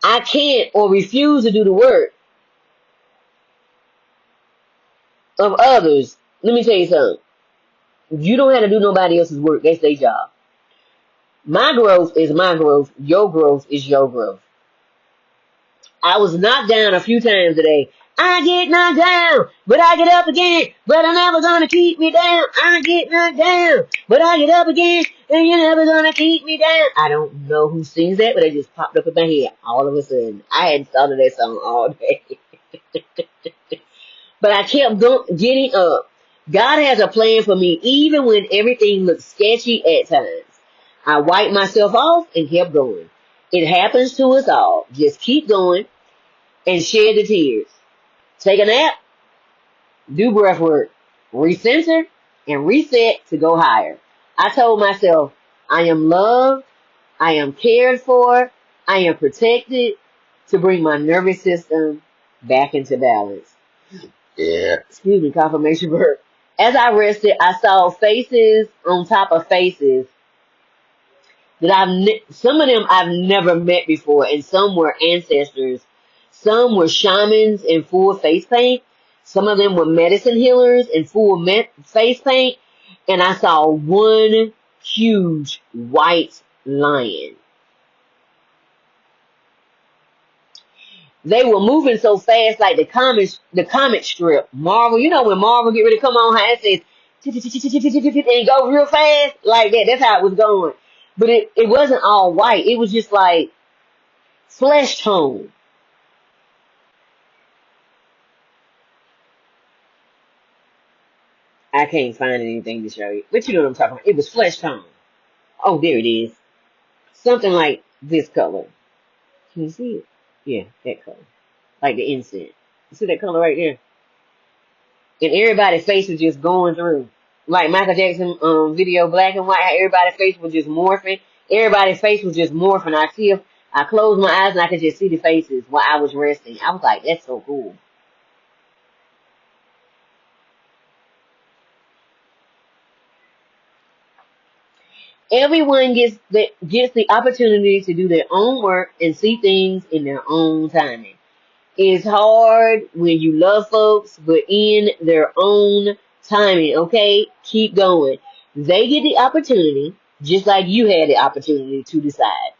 I can't or refuse to do the work of others. Let me tell you something. You don't have to do nobody else's work. That's their job. My growth is my growth. Your growth is your growth. I was knocked down a few times today. I get knocked down, but I get up again. But I'm never gonna keep me down. I get knocked down, but I get up again. And you're never gonna keep me down. I don't know who sings that, but it just popped up in my head all of a sudden. I hadn't thought of that song all day. But I kept getting up. God has a plan for me even when everything looks sketchy at times. I wiped myself off and kept going. It happens to us all. Just keep going and shed the tears. Take a nap do breath work, recenter, and reset to go higher. I told myself, I am loved, I am cared for, I am protected, to bring my nervous system back into balance. Yeah. Excuse me, confirmation verb. As I rested, I saw faces on top of faces that some of them I've never met before, and some were ancestors. Some were shamans in full face paint. Some of them were medicine healers in full face paint. And I saw one huge white lion. They were moving so fast, like the comic strip. Marvel, you know when Marvel get ready to come on, how it says, and go real fast, like that. That's how it was going. But it wasn't all white. It was just like flesh tone. I can't find anything to show you. But you know what I'm talking about. It was flesh tone. Oh, there it is. Something like this color. Can you see it? Yeah, that color. Like the incense. You see that color right there? And everybody's face was just going through. Like Michael Jackson video, black and white, how everybody's face was just morphing. Everybody's face was just morphing. I closed my eyes and I could just see the faces while I was resting. I was like, that's so cool. Everyone gets the opportunity to do their own work and see things in their own timing. It's hard when you love folks, but in their own timing, okay? Keep going. They get the opportunity, just like you had the opportunity to decide.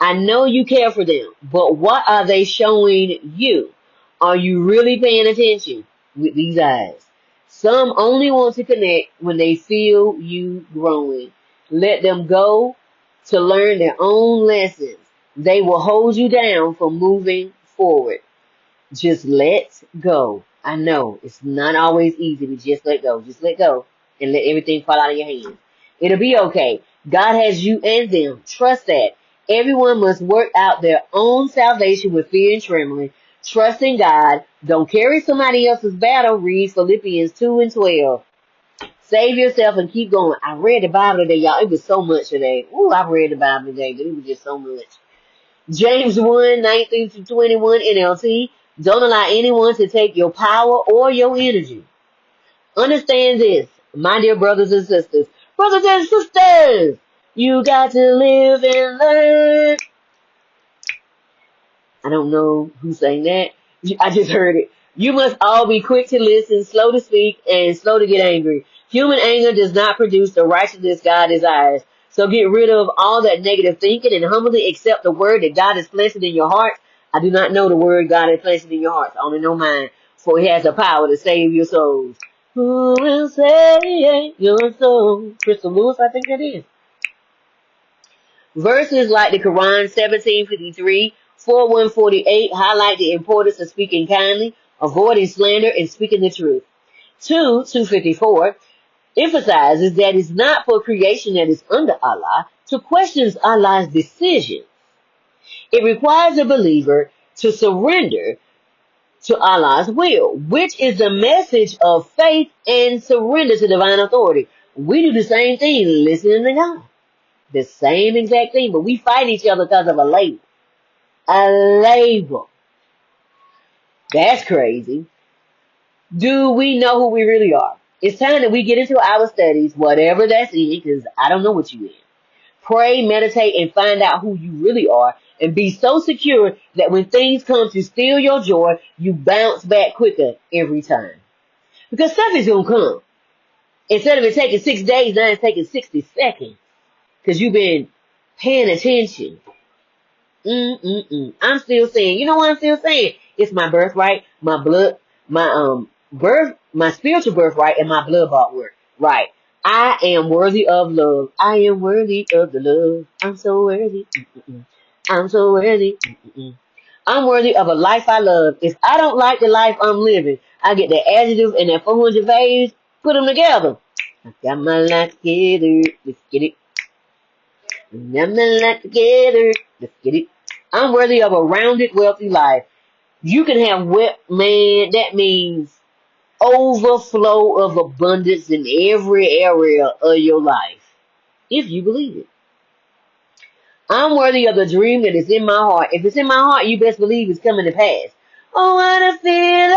I know you care for them, but what are they showing you? Are you really paying attention with these eyes? Some only want to connect when they feel you growing. Let them go to learn their own lessons. They will hold you down from moving forward. Just let go. I know it's not always easy to just let go. Just let go and let everything fall out of your hands. It'll be okay. God has you and them. Trust that. Everyone must work out their own salvation with fear and trembling. Trust in God. Don't carry somebody else's battle. Read Philippians 2:12. Save yourself and keep going. I read the Bible today, y'all. It was so much today. Ooh, I read the Bible today, but it was just so much. James 1:19-21 NLT. Don't allow anyone to take your power or your energy. Understand this, my dear brothers and sisters. Brothers and sisters, you got to live and learn. I don't know who sang that. I just heard it. You must all be quick to listen, slow to speak, and slow to get angry. Human anger does not produce the righteousness God desires. So get rid of all that negative thinking and humbly accept the word that God has planted in your heart. I do not know the word God has planted in your heart. I only know mine. For he has the power to save your souls. Who will save your soul? Crystal Lewis, I think that is. Verses like the Quran 17:53, 4:148 highlight the importance of speaking kindly, avoiding slander, and speaking the truth. 2:254 emphasizes that it's not for creation that is under Allah to question Allah's decisions. It requires a believer to surrender to Allah's will, which is the message of faith and surrender to divine authority. We do the same thing, listening to God. The same exact thing, but we fight each other because of a label. A label. That's crazy. Do we know who we really are? It's time that we get into our studies, whatever that's in, because I don't know what you in. Pray, meditate, and find out who you really are, and be so secure that when things come to steal your joy, you bounce back quicker every time. Because stuff is going to come. Instead of it taking 6 days, now it's taking 60 seconds. Because you've been paying attention. I'm still saying, you know what I'm still saying? It's my birthright, my blood, my spiritual birthright, and my blood bought work. Right. I am worthy of love. I am worthy of the love. I'm so worthy. I'm so worthy. I'm worthy of a life I love. If I don't like the life I'm living, I get the adjective and that 400 phase, put them together. I got my life together. Let's get it. Got my life together. Let's get it. I'm worthy of a rounded, wealthy life. You can have man, that means overflow of abundance in every area of your life, if you believe it. I'm worthy of the dream that is in my heart. If it's in my heart, you best believe it's coming to pass. Oh, what a feeling.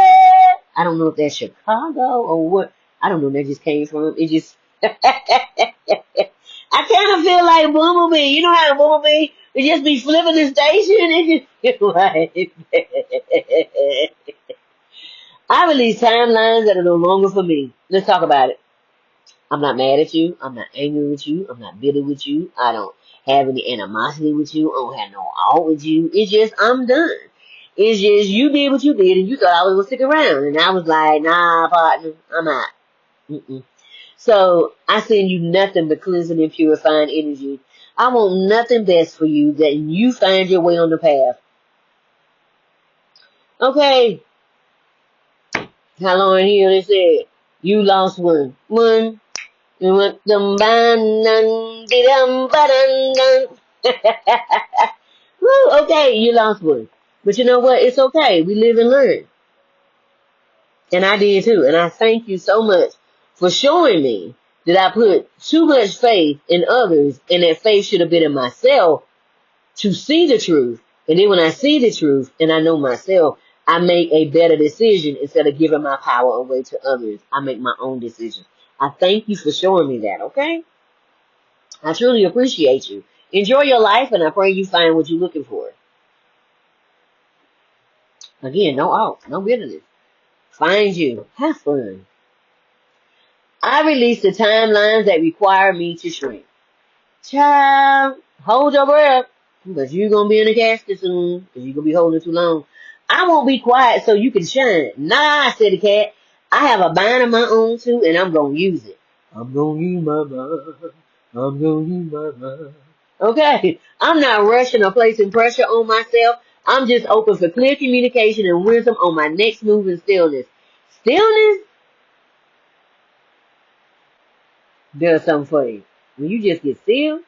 I don't know if that's Chicago or what. I don't know where that just came from. It just... I kind of feel like Bumblebee. You know how Bumblebee would just be flipping the station? It just like... I release timelines that are no longer for me. Let's talk about it. I'm not mad at you. I'm not angry with you. I'm not bitter with you. I don't have any animosity with you. I don't have no out with you. It's just, I'm done. It's just, you did what you did and you thought I was going to stick around. And I was like, nah, partner, I'm out. Mm-mm. So, I send you nothing but cleansing and purifying energy. I want nothing best for you that you find your way on the path. Okay. How long here they said, you lost one. One. Woo, okay, you lost one. But you know what? It's okay. We live and learn. And I did too. And I thank you so much for showing me that I put too much faith in others and that faith should have been in myself to see the truth. And then when I see the truth and I know myself, I make a better decision instead of giving my power away to others. I make my own decisions. I thank you for showing me that, okay? I truly appreciate you. Enjoy your life, and I pray you find what you're looking for. Again, no out, no bitterness. Find you. Have fun. I release the timelines that require me to shrink. Child, hold your breath, because you're going to be in a casket soon, because you're going to be holding too long. I won't be quiet so you can shine. Nah, said the cat. I have a mind of my own too, and I'm going to use it. I'm going to use my mind. I'm going to use my mind. Okay? I'm not rushing or placing pressure on myself. I'm just open for clear communication and wisdom on my next move and stillness. Stillness does something for you. When you just get still,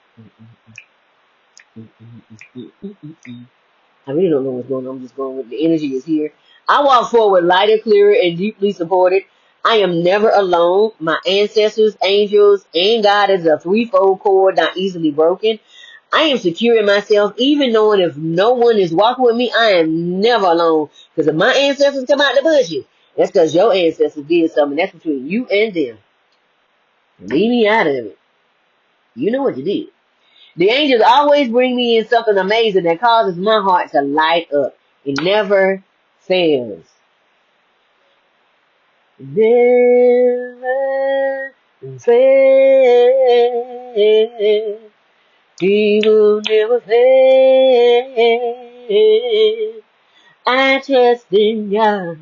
I really don't know what's going on. I'm just going with the energy is here. I walk forward lighter, clearer, and deeply supported. I am never alone. My ancestors, angels, and God is a threefold cord, not easily broken. I am secure in myself, even knowing if no one is walking with me, I am never alone. Because if my ancestors come out to bushes, that's because your ancestors did something. That's between you and them. Leave me out of it. You know what you did. The angels always bring me in something amazing that causes my heart to light up. It never fails. Never fails. He will never fail. I trust in God.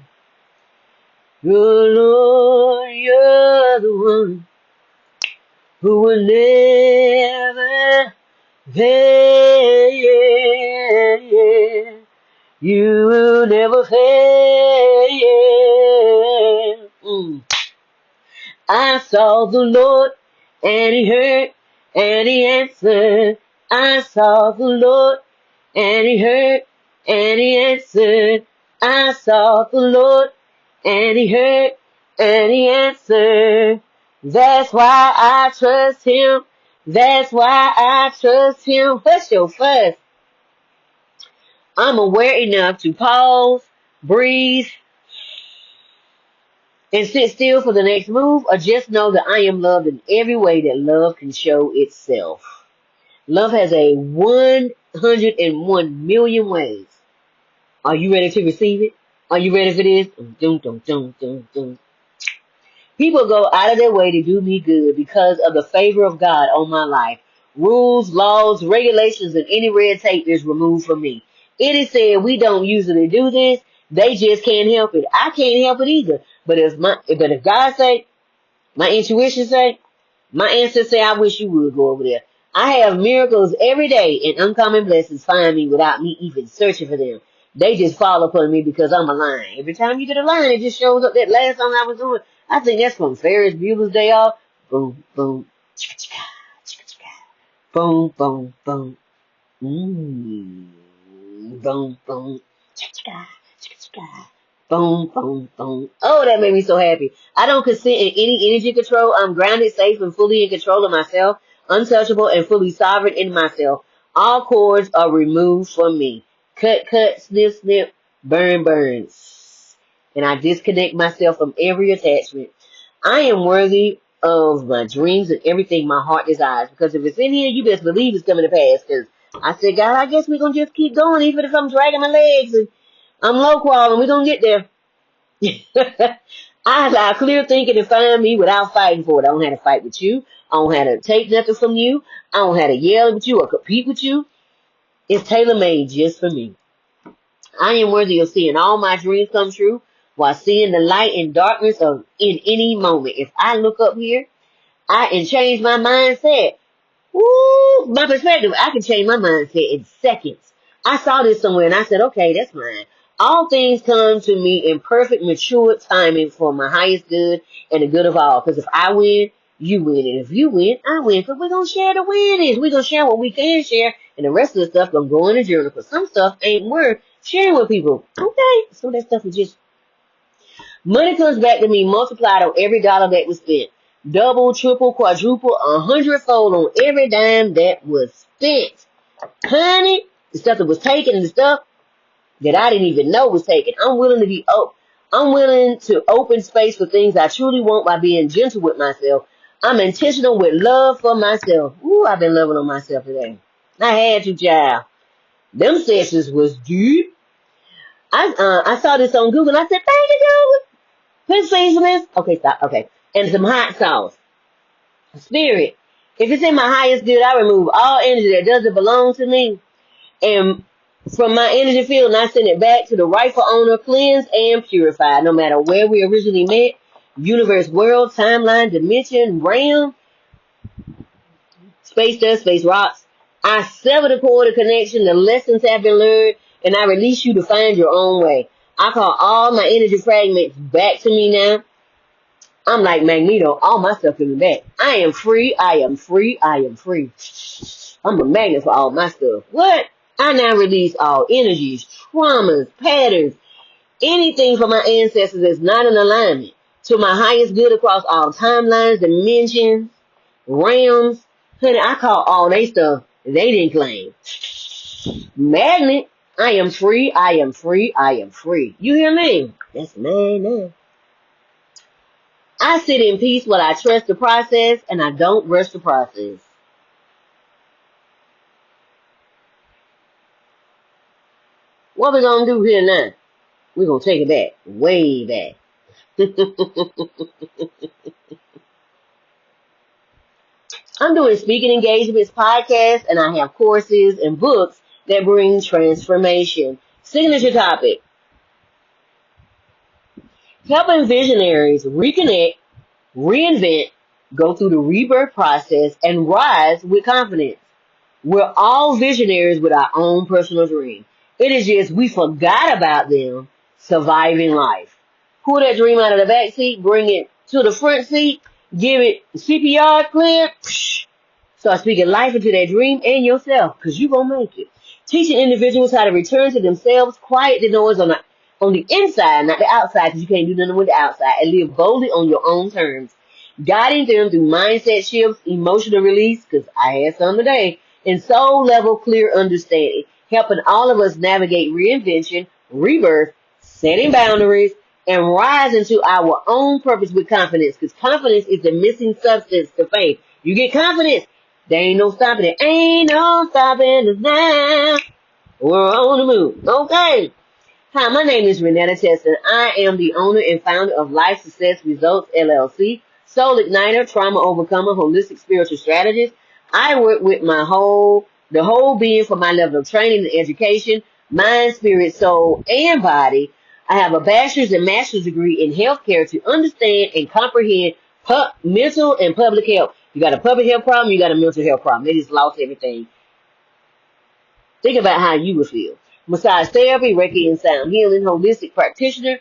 Good Lord, you're the one who will never fail. You will never fail. I saw the Lord and he heard and he answered. I saw the Lord and he heard and he answered. I saw the Lord and he heard and he answered. That's why I trust him. That's why I trust him. What's your fuss? I'm aware enough to pause, breathe, and sit still for the next move, or just know that I am loved in every way that love can show itself. Love has a 101 million ways. Are you ready to receive it? Are you ready for this? Dun, dun, dun, dun, dun. People go out of their way to do me good because of the favor of God on my life. Rules, laws, regulations, and any red tape is removed from me. It is said we don't usually do this. They just can't help it. I can't help it either. But if God say, my intuition say, my ancestors say, I wish you would go over there. I have miracles every day and uncommon blessings find me without me even searching for them. They just fall upon me because I'm a line. Every time you get a line, it just shows up. That last song I was doing, I think that's from Ferris Bueller's Day Off. Boom, boom, chicka, chicka, chicka, chicka. Boom, boom, boom. Boom, boom, chicka, chicka, chicka, chicka. Boom, boom, boom. Oh, that made me so happy. I don't consent in any energy control. I'm grounded, safe, and fully in control of myself, untouchable, and fully sovereign in myself. All cords are removed from me. Cut, cut, snip, snip, burn, burn. And I disconnect myself from every attachment. I am worthy of my dreams and everything my heart desires. Because if it's in here, you best believe it's coming to pass. Because I said, God, I guess we're going to just keep going, even if I'm dragging my legs and I'm low crawling. We're going to get there. I allow clear thinking to find me without fighting for it. I don't have to fight with you. I don't have to take nothing from you. I don't have to yell at you or compete with you. It's tailor-made just for me. I am worthy of seeing all my dreams come true while seeing the light in darkness of in any moment. If I look up here, and change my mindset. Woo, my perspective, I can change my mindset in seconds. I saw this somewhere and I said, okay, that's mine. All things come to me in perfect, mature timing for my highest good and the good of all. Because if I win, you win. And if you win, I win. Because we're going to share the winnings. We're going to share what we can share. And the rest of the stuff going to go in the journal. Because some stuff ain't worth sharing with people. Okay? So that stuff is just... Money comes back to me multiplied on every dollar that was spent. Double, triple, quadruple, 100-fold on every dime that was spent. Honey, the stuff that was taken and the stuff that I didn't even know was taken. I'm willing to open space for things I truly want by being gentle with myself. I'm intentional with love for myself. Ooh, I've been loving on myself today. I had to, child. Them sessions was deep. I saw this on Google and I said, thank you, Google. Put seasonings. Okay, stop. Okay. And some hot sauce. Spirit. If it's in my highest good, I remove all energy that doesn't belong to me. And from my energy field, and I send it back to the rightful owner, cleansed and purified, no matter where we originally met, universe, world, timeline, dimension, realm, space dust, space rocks. I sever the cord of connection, the lessons have been learned, and I release you to find your own way. I call all my energy fragments back to me now. I'm like Magneto, all my stuff coming back. I am free, I am free, I am free. I'm a magnet for all my stuff. What? I now release all energies, traumas, patterns, anything from my ancestors that's not in alignment to my highest good across all timelines, dimensions, realms. Honey, I call all they stuff they didn't claim. Magnet, I am free, I am free, I am free. You hear me? That's mine now. I sit in peace while I trust the process and I don't rush the process. What we gonna do here now? We're gonna take it back, way back. I'm doing speaking engagements, podcasts, and I have courses and books that bring transformation. Signature topic. Helping visionaries reconnect, reinvent, go through the rebirth process, and rise with confidence. We're all visionaries with our own personal dream. It is just we forgot about them surviving life. Pull that dream out of the back seat, bring it to the front seat, give it CPR clear. Start speaking life into that dream and yourself, because you're going to make it. Teaching individuals how to return to themselves, quiet the noise on the inside, not the outside, because you can't do nothing with the outside, and live boldly on your own terms. Guiding them through mindset shifts, emotional release, because I had some today, and soul level clear understanding. Helping all of us navigate reinvention, rebirth, setting boundaries, and rise into our own purpose with confidence, because confidence is the missing substance to faith. You get confidence, there ain't no stopping it. Ain't no stopping us now. We're on the move. Okay. Hi, my name is RenettaCheston. I am the owner and founder of Life Success Results, LLC, Soul Igniter, Trauma Overcomer, Holistic Spiritual Strategist. I work with the whole being for my level of training and education, mind, spirit, soul, and body. I have a bachelor's and master's degree in healthcare to understand and comprehend mental and public health. You got a public health problem, you got a mental health problem. They just lost everything. Think about how you would feel. Massage therapy, Reiki and sound healing, holistic practitioner.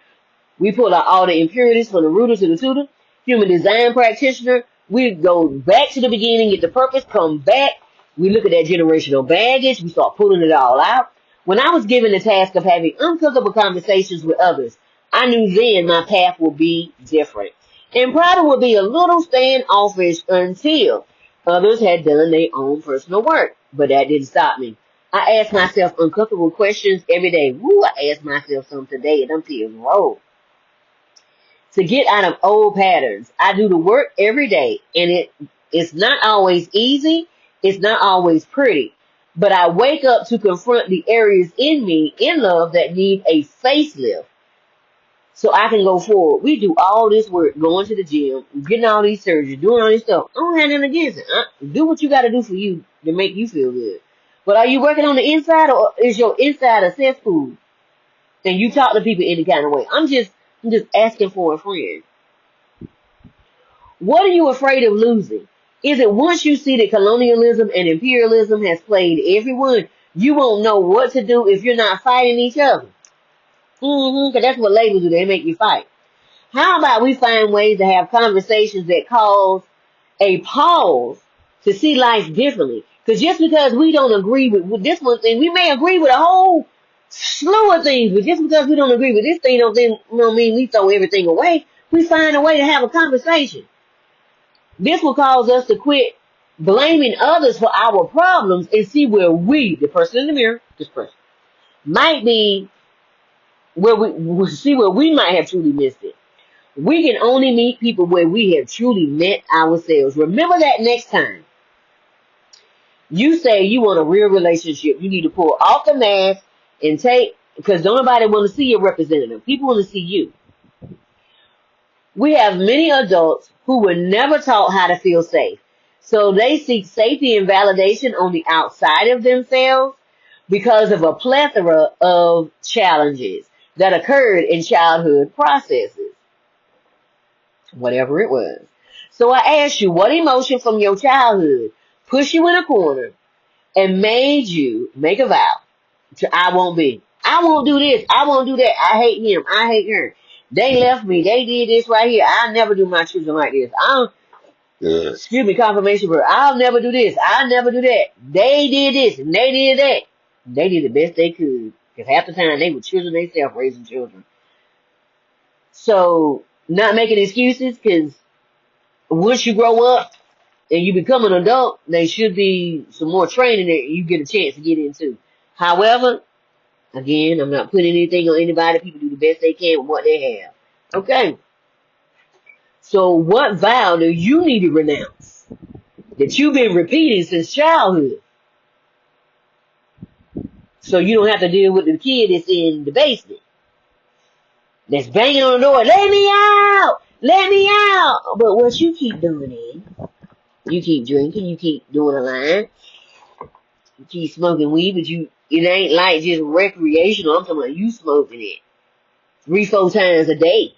We pull out all the impurities from the rooter to the tutor. Human design practitioner. We go back to the beginning, get the purpose, come back. We look at that generational baggage. We start pulling it all out. When I was given the task of having uncomfortable conversations with others, I knew then my path would be different and probably would be a little standoffish until others had done their own personal work. But that didn't stop me. I asked myself uncomfortable questions every day. Woo, I asked myself some today and I'm feeling roll. To get out of old patterns, I do the work every day and it's not always easy. It's not always pretty. But I wake up to confront the areas in me, in love, that need a facelift so I can go forward. We do all this work, going to the gym, getting all these surgeries, doing all this stuff. I don't have nothing against it. Do what you got to do for you to make you feel good. But are you working on the inside, or is your inside a cesspool? And you talk to people any kind of way. I'm just asking for a friend. What are you afraid of losing? Is it once you see that colonialism and imperialism has played everyone, you won't know what to do if you're not fighting each other? Because that's what labels do. They make you fight. How about we find ways to have conversations that cause a pause to see life differently? Because just because we don't agree with this one thing, we may agree with a whole slew of things, but just because we don't agree with this thing don't mean we throw everything away. We find a way to have a conversation. This will cause us to quit blaming others for our problems and see where we, the person in the mirror, this person, might be, where we see where we might have truly missed it. We can only meet people where we have truly met ourselves. Remember that next time you say you want a real relationship, you need to pull off the mask and because don't nobody want to see your representative. People want to see you. We have many adults who were never taught how to feel safe. So they seek safety and validation on the outside of themselves because of a plethora of challenges that occurred in childhood processes, whatever it was. So I asked you, what emotion from your childhood pushed you in a corner and made you make a vow to I won't be. I won't do this. I won't do that. I hate him. I hate her. They left me. They did this right here. I'll never do my children like this. Excuse me, confirmation word. I'll never do this. I'll never do that. They did this and they did that. They did the best they could. Because half the time they were children themselves raising children. So, not making excuses, because once you grow up and you become an adult, there should be some more training that you get a chance to get into. However, again, I'm not putting anything on anybody. People do the best they can with what they have. Okay. So what vow do you need to renounce that you've been repeating since childhood? So you don't have to deal with the kid that's in the basement, that's banging on the door, let me out! Let me out! But what you keep doing is, you keep drinking, you keep doing a line, you keep smoking weed, but it ain't like just recreational. I'm talking about you smoking it 3-4 times a day.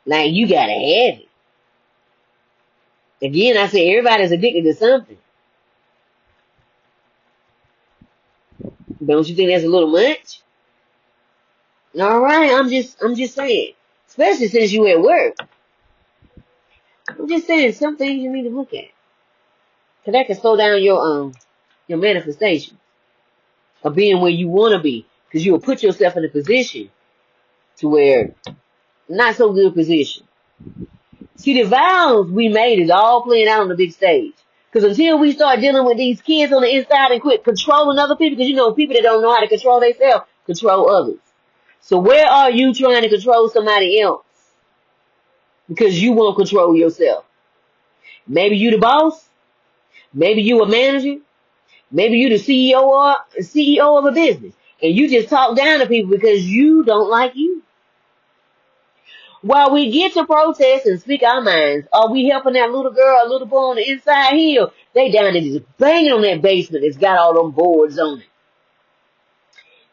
Like you gotta have it. Again, I say everybody's addicted to something. Don't you think that's a little much? All right, I'm just saying. Especially since you at work. I'm just saying some things you need to look at. Cause that can slow down your manifestation of being where you want to be. Cause you will put yourself in a position to where not so good position. See, the vows we made is all playing out on the big stage. Cause until we start dealing with these kids on the inside and quit controlling other people, cause people that don't know how to control themselves, control others. So where are you trying to control somebody else? Because you won't control yourself. Maybe you the boss. Maybe you a manager. Maybe you the CEO of a business. And you just talk down to people because you don't like you. While we get to protest and speak our minds, are we helping that little girl or little boy on the inside hill? They down there just banging on that basement that's got all them boards on it.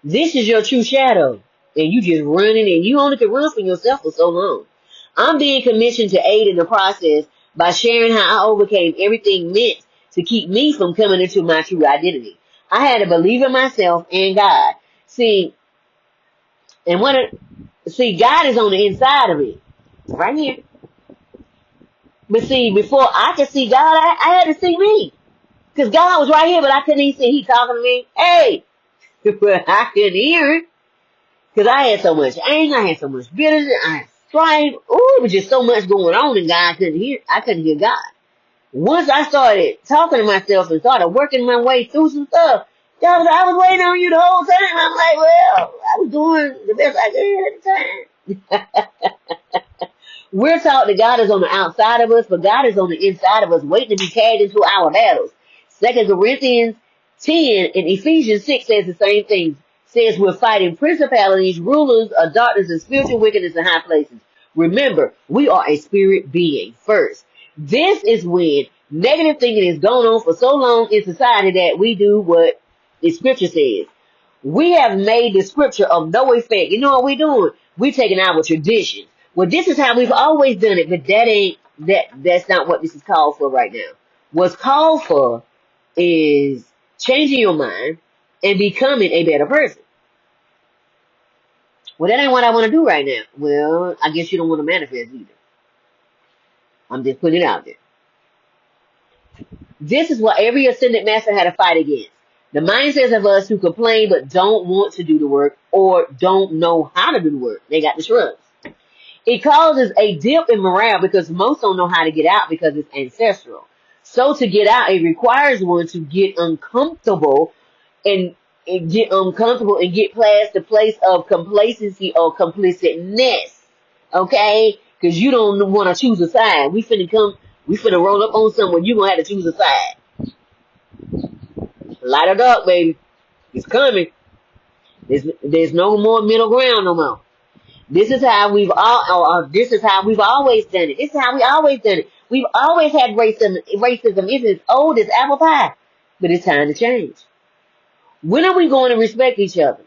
This is your true shadow. And you just running, and you only can run for yourself for so long. I'm being commissioned to aid in the process by sharing how I overcame everything meant to keep me from coming into my true identity. I had to believe in myself and God. See, God is on the inside of me. Right here. But see, before I could see God, I had to see me. Because God was right here, but I couldn't even see. He talking to me. Hey! But I couldn't hear him. Because I had so much anger, I had so much bitterness, I had strife. Ooh, it was just so much going on, and God I couldn't hear God. Once I started talking to myself and started working my way through some stuff, God was, I was waiting on you the whole time. I'm like, well, I was doing the best I could at the time. We're taught that God is on the outside of us, but God is on the inside of us, waiting to be carried into our battles. 2 Corinthians 10 and Ephesians 6 says the same thing. Says we're fighting principalities, rulers of darkness, and spiritual wickedness in high places. Remember, we are a spirit being first. This is when negative thinking has gone on for so long in society that we do what the scripture says. We have made the scripture of no effect. You know what we're doing? We're taking our traditions. Well, this is how we've always done it, but that's not what this is called for right now. What's called for is changing your mind and becoming a better person. Well, that ain't what I want to do right now. Well, I guess you don't want to manifest either. I'm just putting it out there. This is what every ascended master had to fight against. The mindsets of us who complain but don't want to do the work or don't know how to do the work. They got the shrugs. It causes a dip in morale because most don't know how to get out because it's ancestral. So to get out, it requires one to get uncomfortable and get past the place of complacency or complicitness. Okay? Because you don't want to choose a side. We finna roll up on someone, you're gonna have to choose a side. Light or dark, baby. It's coming. There's no more middle ground no more. This is how we've always done it. This is how we always done it. We've always had racism. It's as old as apple pie. But it's time to change. When are we going to respect each other?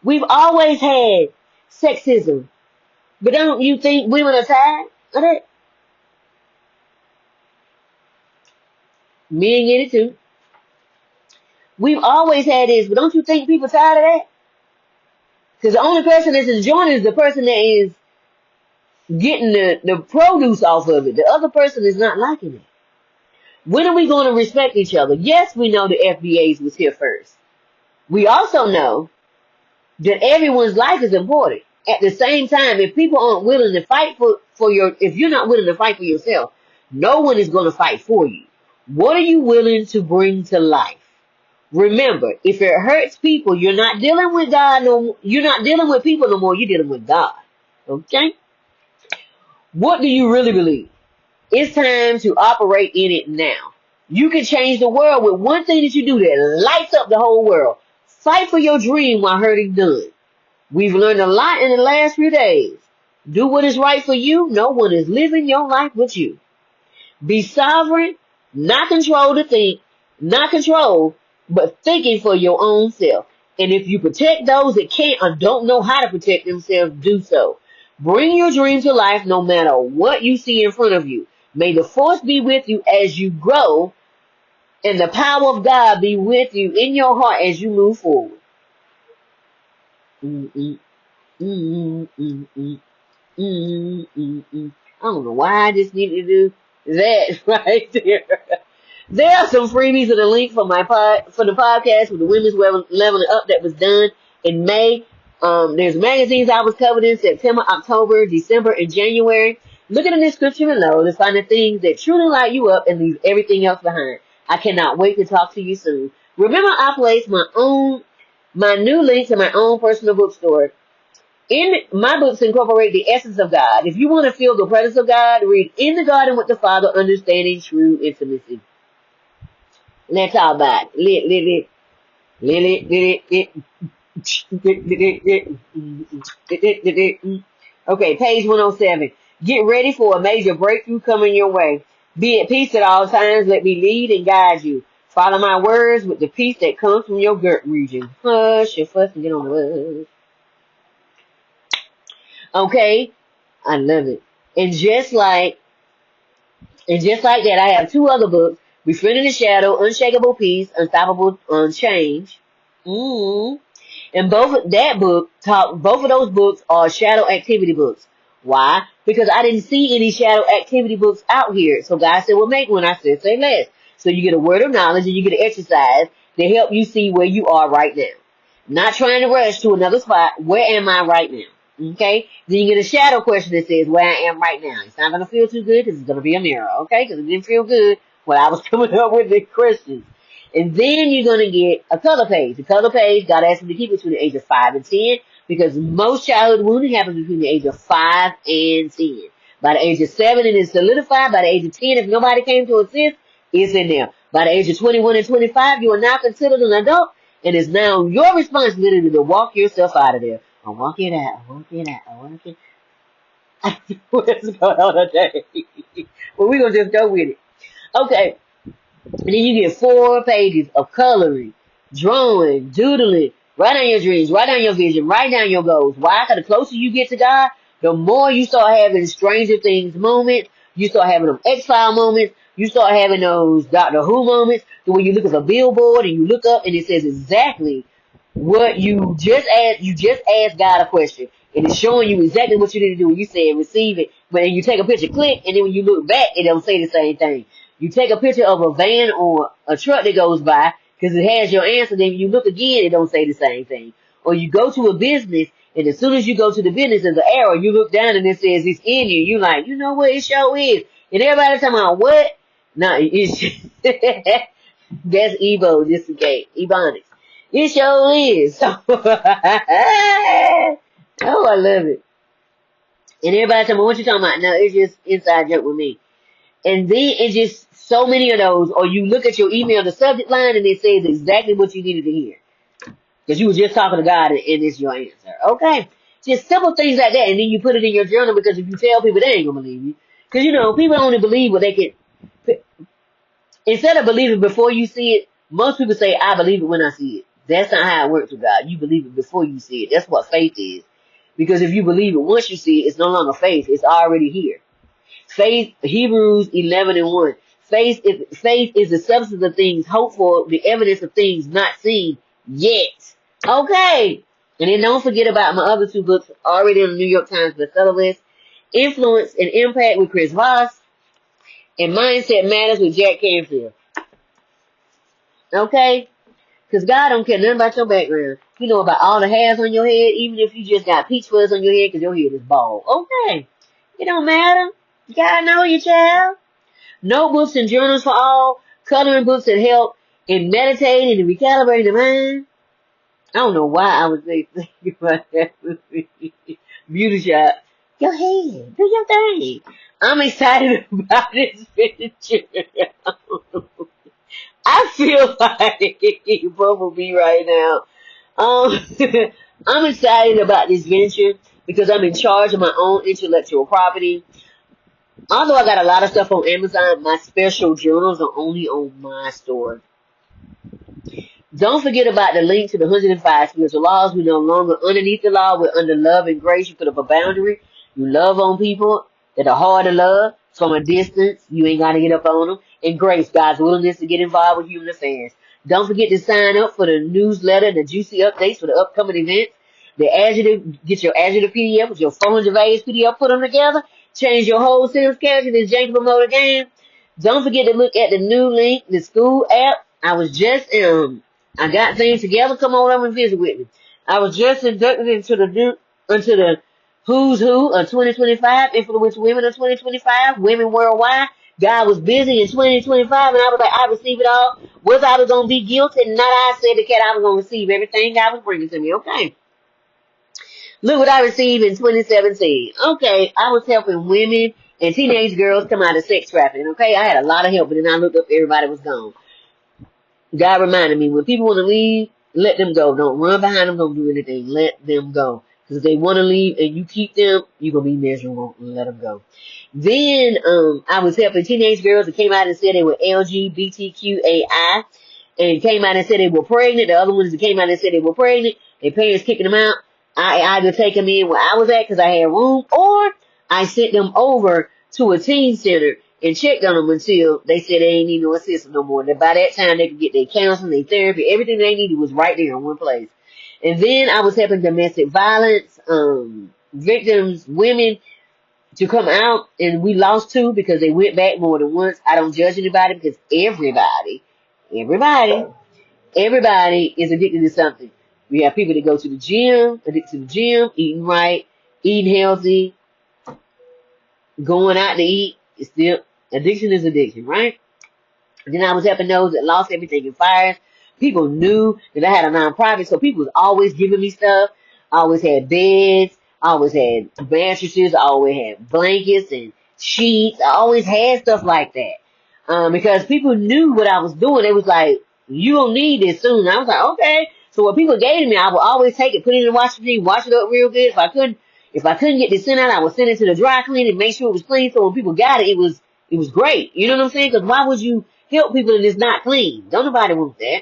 We've always had sexism. But don't you think women are tired of that? Men get it too. We've always had this, but don't you think people tired of that? Because the only person that's enjoying it is the person that is getting the produce off of it. The other person is not liking it. When are we going to respect each other? Yes, we know the FBAs was here first. We also know that everyone's life is important. At the same time, if people aren't willing to fight if you're not willing to fight for yourself, no one is going to fight for you. What are you willing to bring to life? Remember, if it hurts people, you're not dealing with God you're not dealing with people no more, you're dealing with God. Okay? What do you really believe? It's time to operate in it now. You can change the world with one thing that you do that lights up the whole world. Fight for your dream while hurting done. We've learned a lot in the last few days. Do what is right for you. No one is living your life but you. Be sovereign, not control to think, not control, but thinking for your own self. And if you protect those that can't or don't know how to protect themselves, do so. Bring your dream to life no matter what you see in front of you. May the force be with you as you grow, and the power of God be with you in your heart as you move forward. I don't know why I just needed to do that right there. There are some freebies in the link for the podcast with the women's leveling up that was done in May. There's magazines I was covered in September, October, December, and January. Look in the description below to find the things that truly light you up and leave everything else behind. I cannot wait to talk to you soon. Remember, I place my new link to my own personal bookstore. In my books incorporate the essence of God. If you want to feel the presence of God, read In the Garden with the Father, Understanding True Intimacy. Let's talk about it. Okay, page 107. Get ready for a major breakthrough coming your way. Be at peace at all times. Let me lead and guide you. Follow my words with the peace that comes from your gut region. Hush your fuss and get on the bus. Okay, I love it. And just like that, I have two other books: Befriending the Shadow, Unshakable Peace, Unstoppable Change. And both of those books are shadow activity books. Why? Because I didn't see any shadow activity books out here. So God said, well, make one. I said, say less. So you get a word of knowledge and you get an exercise to help you see where you are right now. Not trying to rush to another spot. Where am I right now? Okay? Then you get a shadow question that says where I am right now. It's not going to feel too good because it's going to be a mirror. Okay? Because it didn't feel good when I was coming up with the questions. And then you're going to get a color page. The color page, God asked me to keep it between the age of 5 and 10 because most childhood wounding happens between the age of 5 and 10. By the age of 7, it is solidified. By the age of 10, if nobody came to assist, it's in there. By the age of 21 and 25, you are now considered an adult, and it's now your responsibility to walk yourself out of there. I walk it out. I walk it out. I walk it out. What's going on today? Well, we're going to just go with it. Okay. And then you get 4 pages of coloring, drawing, doodling. Write down your dreams, write down your vision, write down your goals. Why? Because the closer you get to God, the more you start having Stranger Things moments. You start having them X-File moments. You start having those Doctor Who moments to where you look at a billboard and you look up and it says exactly what you just asked. You just asked God a question. And it's showing you exactly what you need to do. When you say receive it, but then you take a picture, click, and then when you look back, it don't say the same thing. You take a picture of a van or a truck that goes by because it has your answer. Then you look again, it don't say the same thing. Or you go to a business, and as soon as you go to the business, there's an arrow. You look down and it says it's in you. You like, you know what? It sure is. And everybody talking about what? No, it's that's Evo. This is gay. Ebonics. It sure is. Oh, I love it. And everybody tell me, what you talking about? No, it's just inside joke with me. And then it's just so many of those. Or you look at your email, the subject line, and it says exactly what you needed to hear. Because you were just talking to God and it's your answer. Okay? Just simple things like that. And then you put it in your journal because if you tell people, they ain't going to believe you. Because, you know, people only believe what they can. Instead of believing before you see it, most people say, I believe it when I see it. That's not how it works with God. You believe it before you see it. That's what faith is. Because if you believe it once you see it, it's no longer faith. It's already here. Faith, Hebrews 11:1. Faith is the substance of things hoped for, the evidence of things not seen yet. Okay. And then don't forget about my other 2 books already on the New York Times bestseller list. Influence and Impact with Chris Voss. And Mindset Matters with Jack Canfield. Okay? Because God don't care nothing about your background. He know about all the hairs on your head, even if you just got peach fuzz on your head because your head is bald. Okay. It don't matter. God know your child. Notebooks and journals for all. Coloring books that help in meditating and recalibrating the mind. I don't know why I was thinking about that. Beauty shop. Go ahead. Do your thing. I'm excited about this picture. I feel like Bumblebee right now. I'm excited about this venture because I'm in charge of my own intellectual property. Although I got a lot of stuff on Amazon, my special journals are only on my store. Don't forget about the link to the 105 spiritual laws. We're no longer underneath the law. We're under love and grace. You put up a boundary. You love on people that are hard to love from a distance. You ain't got to get up on them. And grace, God's willingness to get involved with human affairs. Don't forget to sign up for the newsletter, the juicy updates for the upcoming events. The Adjective, get your Adjective PDF with your 400 values PDF, put them together. Change your whole sales character in this janky promoter game. Don't forget to look at the new link, the school app. I was just I got things together. Come on over and visit with me. I was just inducted into the Who's Who of 2025, Influential Women of 2025, Women Worldwide. God was busy in 2025, and I was like, I receive it all. Whether I was going to be guilty, not I said the cat, I was going to receive everything God was bringing to me. Okay. Look what I received in 2017. Okay, I was helping women and teenage girls come out of sex trafficking. Okay, I had a lot of help, but then I looked up, everybody was gone. God reminded me, when people want to leave, let them go. Don't run behind them. Don't do anything. Let them go. Because if they want to leave and you keep them, you're going to be miserable. Let them go. Then I was helping teenage girls that came out and said they were LGBTQAI and came out and said they were pregnant. The other ones that came out and said they were pregnant, their parents kicking them out. I either take them in where I was at because I had room, or I sent them over to a teen center and checked on them until they said they ain't need no assistance no more. That by that time they could get their counseling, their therapy, everything they needed was right there in one place. And then I was helping domestic violence victims, women, to come out, and we lost 2 because they went back more than once. I don't judge anybody because everybody is addicted to something. We have people that go to the gym, addicted to the gym, eating right, eating healthy, going out to eat. It's still, addiction is addiction, right? And then I was helping those that lost everything in fires. People knew that I had a nonprofit, so people was always giving me stuff. I always had beds. I always had mattresses. I always had blankets and sheets. I always had stuff like that. Because people knew what I was doing. They was like, you don't need this soon. I was like, okay. So what people gave to me, I would always take it, put it in the washing machine, wash it up real good. If I couldn't get this sent out, I would send it to the dry cleaner and make sure it was clean. So when people got it, it was great. You know what I'm saying? Because why would you help people and it's not clean? Don't nobody want that.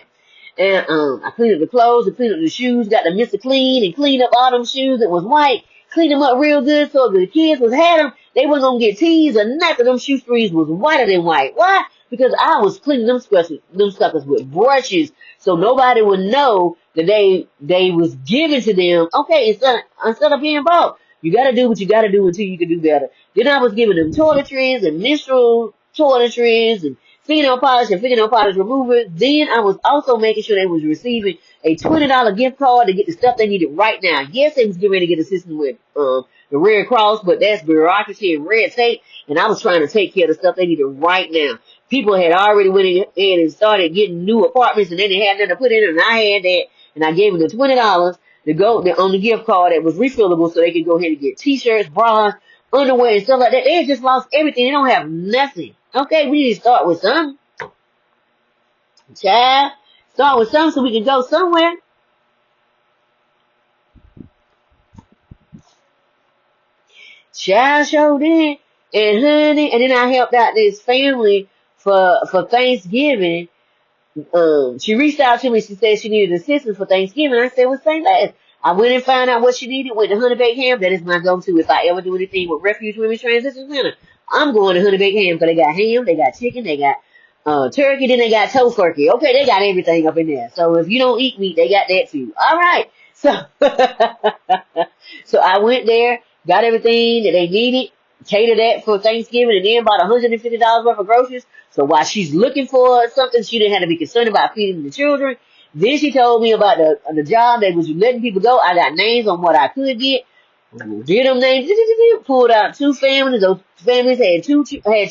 And I cleaned up the clothes, I cleaned up the shoes, got the Mr. Clean and cleaned up all them shoes that was white, cleaned them up real good so if the kids had them, they wasn't gonna get teased or nothing. Them shoe strings was whiter than white. Why? Because I was cleaning them suckers with brushes so nobody would know that they was given to them. Okay, instead of being bought, you gotta do what you gotta do until you can do better. Then I was giving them toiletries and menstrual toiletries and fingernail polish and fingernail polish remover. Then I was also making sure they was receiving a $20 gift card to get the stuff they needed right now. Yes, they was getting ready to get assistance with the Red Cross, but that's bureaucracy and red tape. And I was trying to take care of the stuff they needed right now. People had already went in and started getting new apartments, and they didn't have nothing to put in it, and I had that, and I gave them the $20 to go on the gift card that was refillable, so they could go ahead and get t-shirts, bras, underwear, and stuff like that. They had just lost everything. They don't have nothing. Okay, we need to start with something. Child, start with something so we can go somewhere. Child showed in. And honey, and then I helped out this family for Thanksgiving. She reached out to me. She said she needed assistance for Thanksgiving. I said, well, say less. I went and found out what she needed. Went to Honey Baked Ham. That is my go-to if I ever do anything with Refuge Women's Transition Center. I'm going to Honey Baked Ham because they got ham, they got chicken, they got turkey, then they got toast turkey. Okay, they got everything up in there. So if you don't eat meat, they got that too. All right. So, so I went there, got everything that they needed, catered that for Thanksgiving, and then bought $150 worth of groceries. So while she's looking for something, she didn't have to be concerned about feeding the children. Then she told me about the job that was letting people go. I got names on what I could get. Did them names, pulled out 2 families. Those families had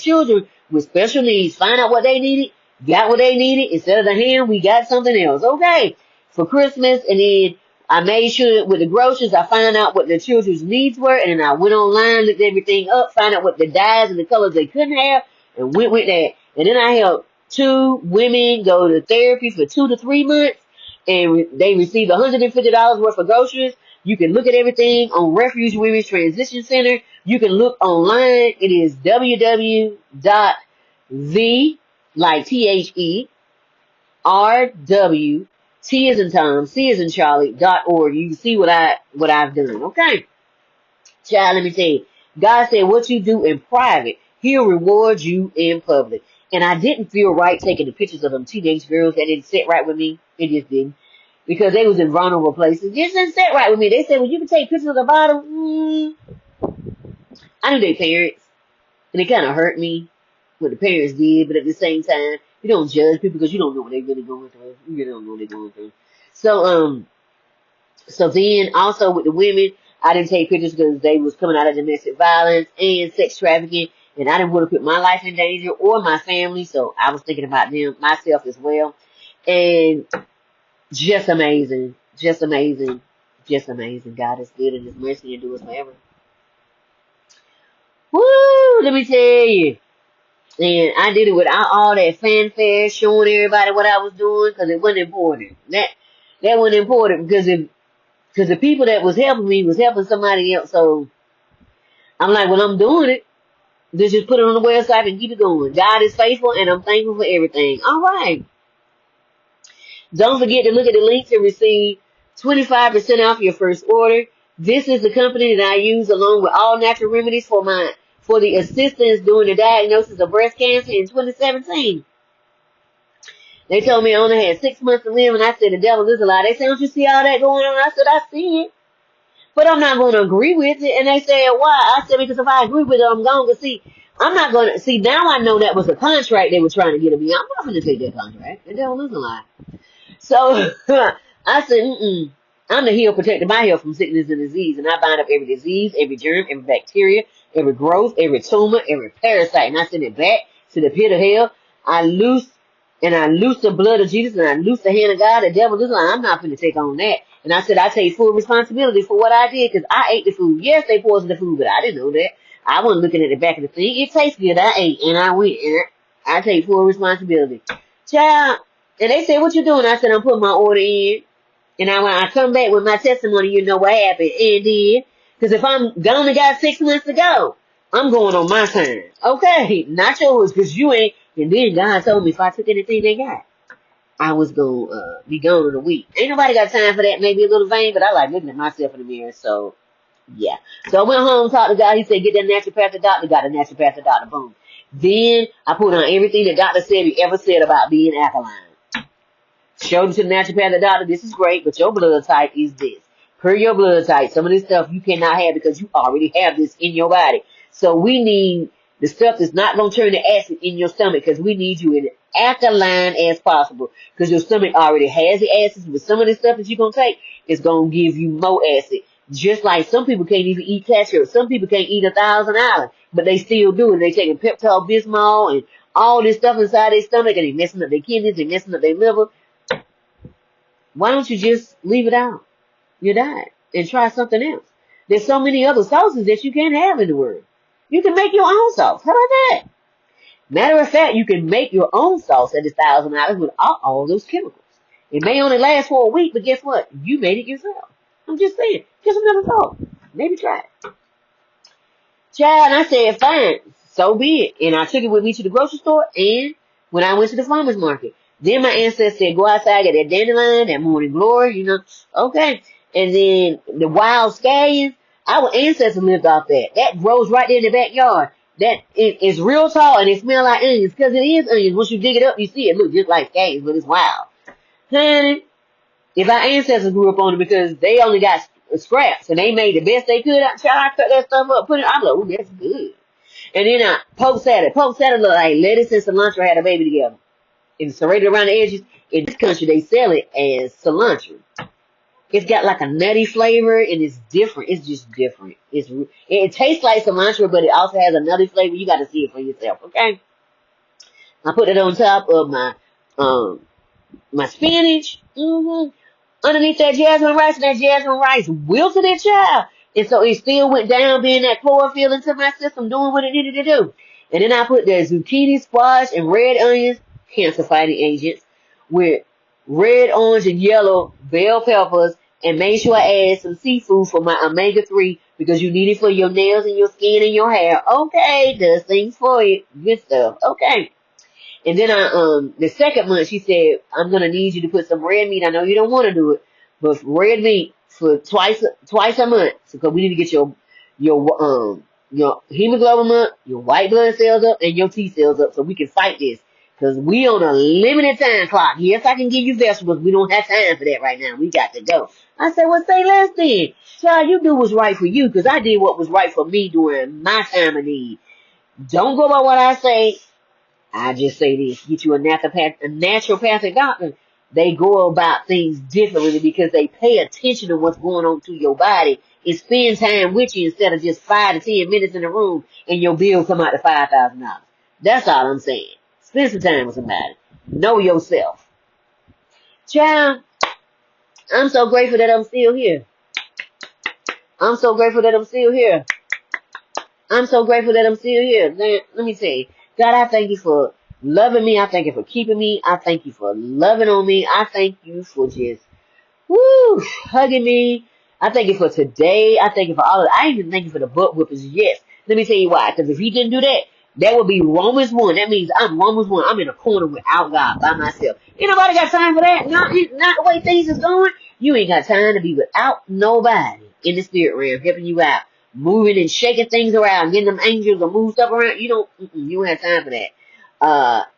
children with special needs. Find out what they needed, got what they needed. Instead of the ham, we got something else. Okay, for Christmas, and then I made sure with the groceries, I found out what the children's needs were, and then I went online, looked everything up, found out what the dyes and the colors they couldn't have, and went with that. And then I helped 2 women go to therapy for 2 to 3 months, and they received $150 worth of groceries. You can look at everything on Refuge Women's Transition Center. You can look online. It is www.the, like THE, RW, T as in Tom, C as in Charlie.org. You can see what I've done. Okay. Child, let me tell you. God said what you do in private, He'll reward you in public. And I didn't feel right taking the pictures of them teenage girls that didn't sit right with me. It just didn't. Because they was in vulnerable places. It just didn't sit right with me. They said, well, you can take pictures of the bottom. I knew their parents. And it kind of hurt me what the parents did. But at the same time, you don't judge people because you don't know what they're really going through. You really don't know what they're going through. So then also with the women, I didn't take pictures because they was coming out of domestic violence and sex trafficking. And I didn't want to put my life in danger or my family. So I was thinking about them, myself as well. And just amazing. Just amazing. Just amazing. God is good and His mercy endures forever. Woo! Let me tell you. And I did it without all that fanfare, showing everybody what I was doing, because it wasn't important. That wasn't important because the people that was helping me was helping somebody else. So I'm like, well, I'm doing it. Just put it on the website and keep it going. God is faithful, and I'm thankful for everything. All right. Don't forget to look at the link to receive 25% off your first order. This is the company that I use along with all natural remedies for the assistance during the diagnosis of breast cancer in 2017. They told me I only had 6 months to live, and I said, the devil is a lie. They said, don't you see all that going on? I said, I see it. But I'm not going to agree with it. And they said, why? I said, because if I agree with it, I'm going to see. I'm not going to see. Now I know that was a contract they were trying to get of me. I'm not going to take that contract. The devil is a lie. So I said, I'm the heal, protecting my health from sickness and disease. And I bind up every disease, every germ, every bacteria, every growth, every tumor, every parasite. And I send it back to the pit of hell. I loose the blood of Jesus, and I loose the hand of God. The devil is like, I'm not going to take on that. And I said, I take full responsibility for what I did, because I ate the food. Yes, they poisoned the food, but I didn't know that. I wasn't looking at the back of the thing. It tastes good. I ate, and I went, and I take full responsibility. Child, and they said, what you doing? I said, I'm putting my order in. And when I come back with my testimony, you know what happened. And then, because if I'm gone, got 6 months to go, I'm going on my time. Okay, not yours, because you ain't. And then God told me if I took anything they got, I was going to be gone in a week. Ain't nobody got time for that. Maybe a little vain, but I like looking at myself in the mirror. So, yeah. So I went home, talked to God. He said, get that naturopathic doctor. Got a naturopathic doctor. Boom. Then I put on everything the doctor said he ever said about being alkaline. Showed it to the naturopathic doctor. This is great, but your blood type is this. Per your blood type, some of this stuff you cannot have because you already have this in your body. So we need the stuff that's not going to turn the acid in your stomach, because we need you in alkaline as possible, because your stomach already has the acids. But some of the stuff that you're going to take is going to give you more acid. Just like some people can't even eat ketchup. Some people can't eat 1,000 Island, but they still do it. They taking Pepto-Bismol and all this stuff inside their stomach, and they messing up their kidneys, they messing up their liver. Why don't you just leave it out, your diet, and try something else? There's so many other sauces that you can't have in the world. You can make your own sauce. How about that? Matter of fact, you can make your own sauce at $1,000 without all those chemicals. It may only last for a week, but guess what? You made it yourself. I'm just saying. Just another thought. Maybe try it. Child, and I said, fine. So be it. And I took it with me to the grocery store and when I went to the farmer's market. Then my ancestor said, go outside, get that dandelion, that morning glory, you know. Okay. And then the wild scallions, our ancestors lived off that. That grows right there in the backyard. That it's real tall and it smells like onions, because it is onions. Once you dig it up, you see it look just like scallions, but it's wild. Honey, if our ancestors grew up on it, because they only got scraps and they made the best they could, I cut that stuff up, put it, I'm like, oh, that's good. And then I poke salad. Poke salad look like lettuce and cilantro had a baby together. And serrated around the edges. In this country, they sell it as cilantro. It's got like a nutty flavor, and it's different. It's just different. It tastes like cilantro, but it also has a nutty flavor. You got to see it for yourself, okay? I put it on top of my spinach. Underneath that jasmine rice, and that jasmine rice wilted it, child. And so it still went down, being that chlorophyll into my system, doing what it needed to do. And then I put the zucchini, squash, and red onions, cancer-fighting agents, with red, orange, and yellow bell peppers, and made sure I add some seafood for my omega-3, because you need it for your nails and your skin and your hair. Okay, does things for you. Good stuff. Okay. And then the second month, she said, I'm going to need you to put some red meat. I know you don't want to do it, but red meat for twice a month. Because we need to get your hemoglobin up, your white blood cells up, and your T cells up, so we can fight this. Because we on a limited time clock. Yes, I can give you vegetables. We don't have time for that right now. We got to go. I said, well, say less then. Child, you do what's right for you, because I did what was right for me during my time of need. Don't go by what I say. I just say this, get you a naturopathic doctor. They go about things differently because they pay attention to what's going on to your body and spend time with you instead of just 5 to 10 minutes in the room and your bill come out to $5,000. That's all I'm saying. Spend some time with somebody. Know yourself. Child, I'm so grateful that I'm still here. I'm so grateful that I'm still here. I'm so grateful that I'm still here. Let me tell you. God, I thank you for loving me. I thank you for keeping me. I thank you for loving on me. I thank you for just, hugging me. I thank you for today. I thank you for all of it. I even thank you for the butt whippers. Yes. Let me tell you why. Because if he didn't do that, that would be Romans 1. That means I'm Romans 1. I'm in a corner without God by myself. Ain't nobody got time for that. Not the way things is going. You ain't got time to be without nobody in the spirit realm helping you out. Moving and shaking things around, getting them angels to move stuff around. You don't have time for that.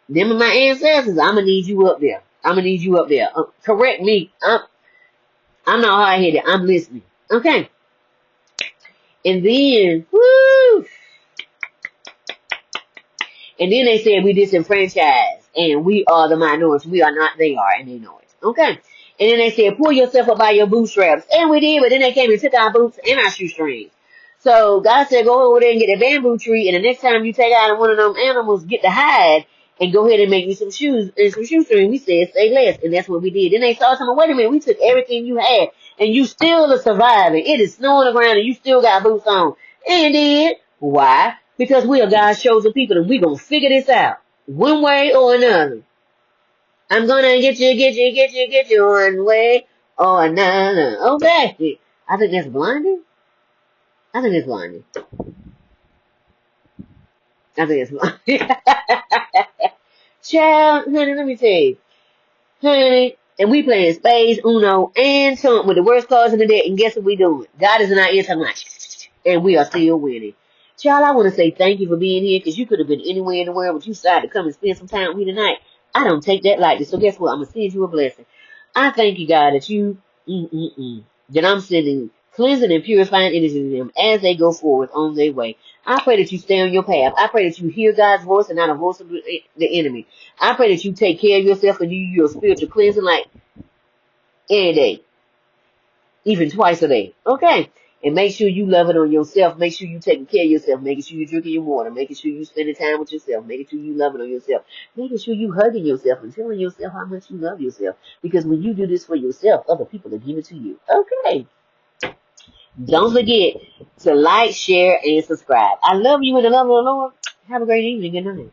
Them and my ancestors, I'm gonna need you up there. I'm gonna need you up there. Correct me. I'm not hard-headed. I'm listening. Okay. And then, and then they said we disenfranchised and we are the minority. We are not, they are, and they know it. Okay. And then they said, pull yourself up by your bootstraps. And we did, but then they came and took our boots and our shoestrings. So God said, go over there and get a bamboo tree, and the next time you take out one of them animals, get the hide, and go ahead and make me some shoes and some shoestrings. We said, say less, and that's what we did. Then they started telling me, wait a minute, we took everything you had, and you still are surviving. It is snow on the ground, and you still got boots on. And did. Why? Because we are God's chosen people, and we're going to figure this out, one way or another. I'm gonna get you one way or another. Okay. I think that's blinding. I think it's blinding. I think it's blinding. Child, honey, let me tell you. Honey, and we playing spades, Uno, and Trump with the worst cards in the deck, and guess what we doing? God is in our ear talking about, and we are still winning. Child, I want to say thank you for being here, because you could have been anywhere in the world, but you decided to come and spend some time with me tonight. I don't take that lightly, so guess what? I'm going to send you a blessing. I thank you, God, that you, that I'm sending cleansing and purifying energy to them as they go forward on their way. I pray that you stay on your path. I pray that you hear God's voice and not a voice of the enemy. I pray that you take care of yourself and you your spiritual cleansing like any day, even twice a day. Okay? And make sure you love it on yourself. Make sure you taking care of yourself. Making sure you drinking your water. Making sure you spending time with yourself. Making sure you love it on yourself. Making sure you hugging yourself and telling yourself how much you love yourself. Because when you do this for yourself, other people will give it to you. Okay? Don't forget to like, share, and subscribe. I love you in the love of the Lord. Have a great evening. Good night.